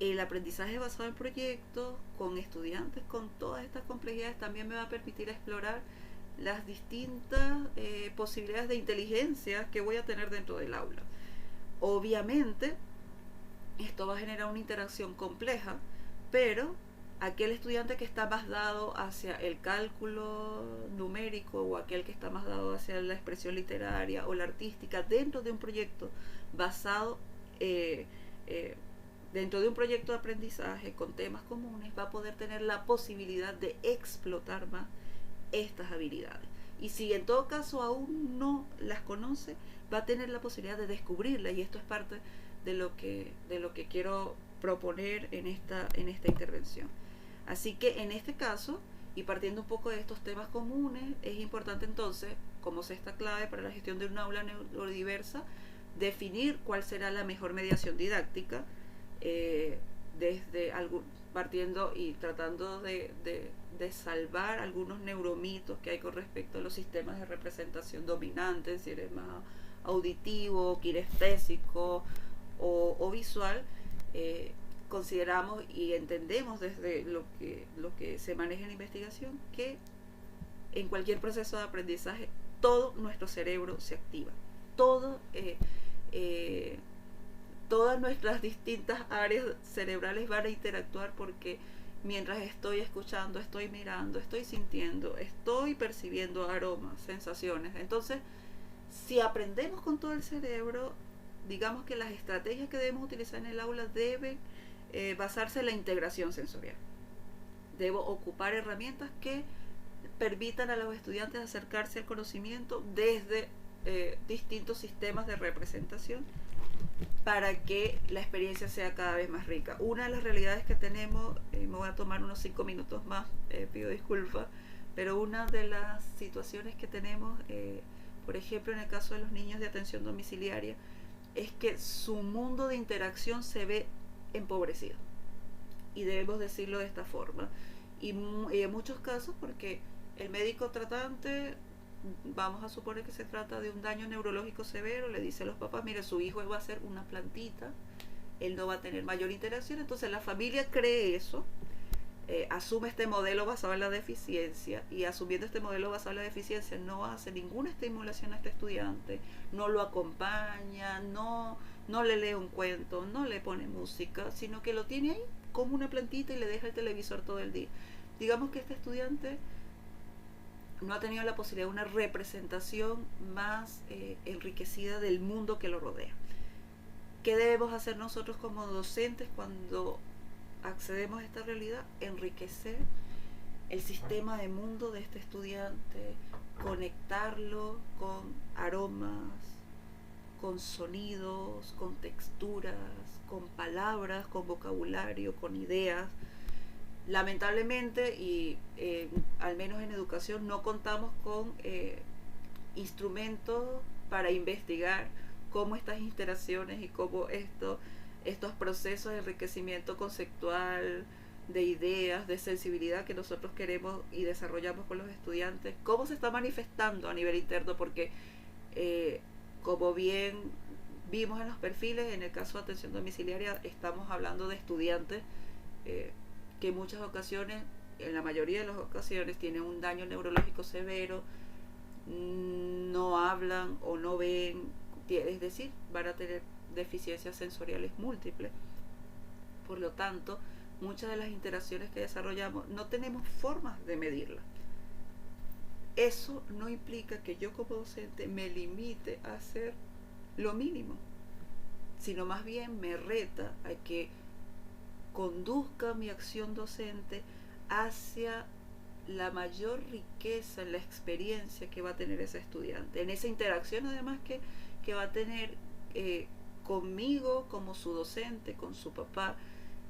el aprendizaje basado en proyectos con estudiantes con todas estas complejidades también me va a permitir explorar las distintas posibilidades de inteligencia que voy a tener dentro del aula. Obviamente, esto va a generar una interacción compleja, pero aquel estudiante que está más dado hacia el cálculo numérico o aquel que está más dado hacia la expresión literaria o la artística dentro de un proyecto basado dentro de un proyecto de aprendizaje con temas comunes, va a poder tener la posibilidad de explotar más estas habilidades. Y si en todo caso aún no las conoce, va a tener la posibilidad de descubrirlas, y esto es parte de lo que quiero proponer en esta intervención. Así que en este caso, y partiendo un poco de estos temas comunes, es importante entonces, como sexta clave para la gestión de un aula neurodiversa, definir cuál será la mejor mediación didáctica, partiendo y tratando de salvar algunos neuromitos que hay con respecto a los sistemas de representación dominantes, si eres más auditivo, kinestésico o visual. Consideramos y entendemos desde lo que se maneja en la investigación que en cualquier proceso de aprendizaje todo nuestro cerebro se activa, todas nuestras distintas áreas cerebrales van a interactuar, porque mientras estoy escuchando, estoy mirando, estoy sintiendo, estoy percibiendo aromas, sensaciones. Entonces, si aprendemos con todo el cerebro, digamos que las estrategias que debemos utilizar en el aula deben basarse en la integración sensorial. Debo ocupar herramientas que permitan a los estudiantes acercarse al conocimiento desde distintos sistemas de representación para que la experiencia sea cada vez más rica. Una de las realidades que tenemos, me voy a tomar unos 5 minutos más, pido disculpas, pero una de las situaciones que tenemos, por ejemplo en el caso de los niños de atención domiciliaria, es que su mundo de interacción se ve empobrecido, y debemos decirlo de esta forma, y en muchos casos porque el médico tratante, vamos a suponer que se trata de un daño neurológico severo, le dice a los papás, mire, su hijo va a ser una plantita, él no va a tener mayor interacción. Entonces la familia cree eso, asume este modelo basado en la deficiencia, y asumiendo este modelo basado en la deficiencia no hace ninguna estimulación a este estudiante, no lo acompaña, no le lee un cuento, no le pone música, sino que lo tiene ahí como una plantita y le deja el televisor todo el día. Digamos que este estudiante no ha tenido la posibilidad de una representación más enriquecida del mundo que lo rodea. ¿Qué debemos hacer nosotros como docentes cuando accedemos a esta realidad? Enriquecer el sistema de mundo de este estudiante, conectarlo con aromas, con sonidos, con texturas, con palabras, con vocabulario, con ideas. Lamentablemente, y al menos en educación, no contamos con instrumentos para investigar cómo estas interacciones y cómo estos procesos de enriquecimiento conceptual, de ideas, de sensibilidad que nosotros queremos y desarrollamos con los estudiantes, cómo se está manifestando a nivel interno, porque como bien vimos en los perfiles, en el caso de atención domiciliaria estamos hablando de estudiantes que en muchas ocasiones, en la mayoría de las ocasiones, tienen un daño neurológico severo, no hablan o no ven, es decir, van a tener deficiencias sensoriales múltiples. Por lo tanto, muchas de las interacciones que desarrollamos no tenemos formas de medirlas. Eso no implica que yo como docente me limite a hacer lo mínimo, sino más bien me reta a que conduzca mi acción docente hacia la mayor riqueza en la experiencia que va a tener ese estudiante, en esa interacción además que va a tener conmigo como su docente, con su papá,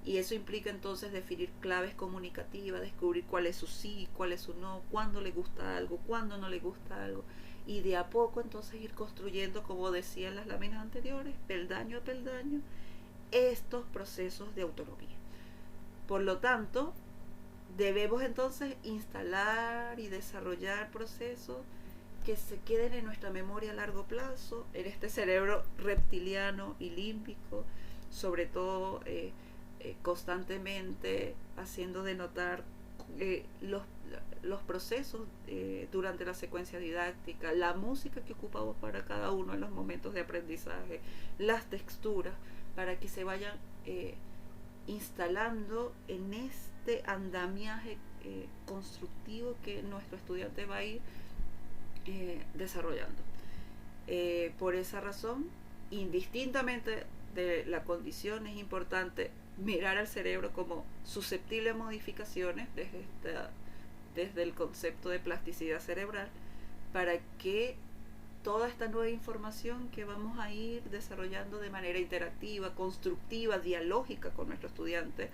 y eso implica entonces definir claves comunicativas, descubrir cuál es su sí, cuál es su no, cuándo le gusta algo, cuándo no le gusta algo, y de a poco entonces ir construyendo, como decían las láminas anteriores, peldaño a peldaño, estos procesos de autonomía. Por lo tanto, debemos entonces instalar y desarrollar procesos que se queden en nuestra memoria a largo plazo, en este cerebro reptiliano y límbico, sobre todo constantemente haciendo denotar los procesos durante la secuencia didáctica, la música que ocupamos para cada uno en los momentos de aprendizaje, las texturas, para que se vayan instalando en este andamiaje constructivo que nuestro estudiante va a ir desarrollando. Por esa razón, indistintamente de la condición, es importante mirar al cerebro como susceptible a modificaciones desde el concepto de plasticidad cerebral, para que toda esta nueva información que vamos a ir desarrollando de manera interactiva, constructiva, dialógica con nuestro estudiante,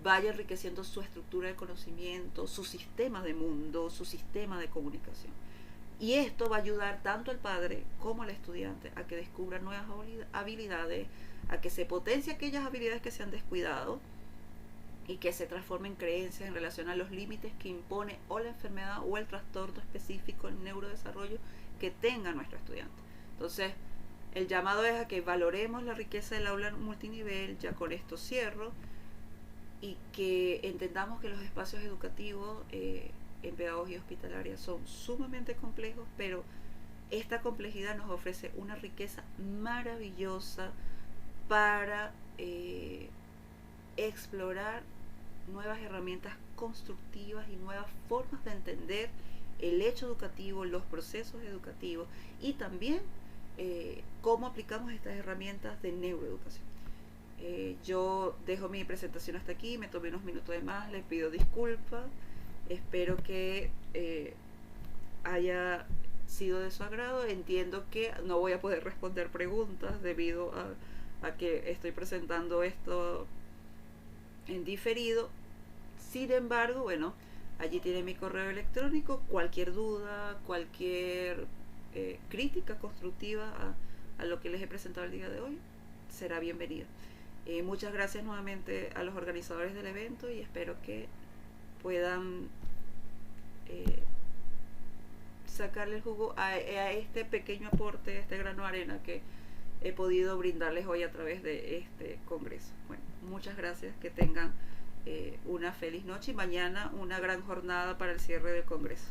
vaya enriqueciendo su estructura de conocimiento, su sistema de mundo, su sistema de comunicación. Y esto va a ayudar tanto al padre como al estudiante a que descubra nuevas habilidades, a que se potencie aquellas habilidades que se han descuidado y que se transformen en creencias en relación a los límites que impone o la enfermedad o el trastorno específico en neurodesarrollo que tenga nuestro estudiante. Entonces, el llamado es a que valoremos la riqueza del aula multinivel. Ya con esto cierro, y que entendamos que los espacios educativos en pedagogía hospitalaria son sumamente complejos, pero esta complejidad nos ofrece una riqueza maravillosa para explorar nuevas herramientas constructivas y nuevas formas de entender el hecho educativo, los procesos educativos, y también cómo aplicamos estas herramientas de neuroeducación. Yo dejo mi presentación hasta aquí, me tomé unos minutos de más, les pido disculpas, espero que haya sido de su agrado. Entiendo que no voy a poder responder preguntas debido a que estoy presentando esto en diferido. Sin embargo, bueno, allí tiene mi correo electrónico. Cualquier duda, cualquier crítica constructiva a lo que les he presentado el día de hoy será bienvenida. Muchas gracias nuevamente a los organizadores del evento, y espero que puedan sacarle el jugo a este pequeño aporte, a este grano de arena que he podido brindarles hoy a través de este congreso. Bueno, muchas gracias, que tengan una feliz noche, y mañana una gran jornada para el cierre del congreso.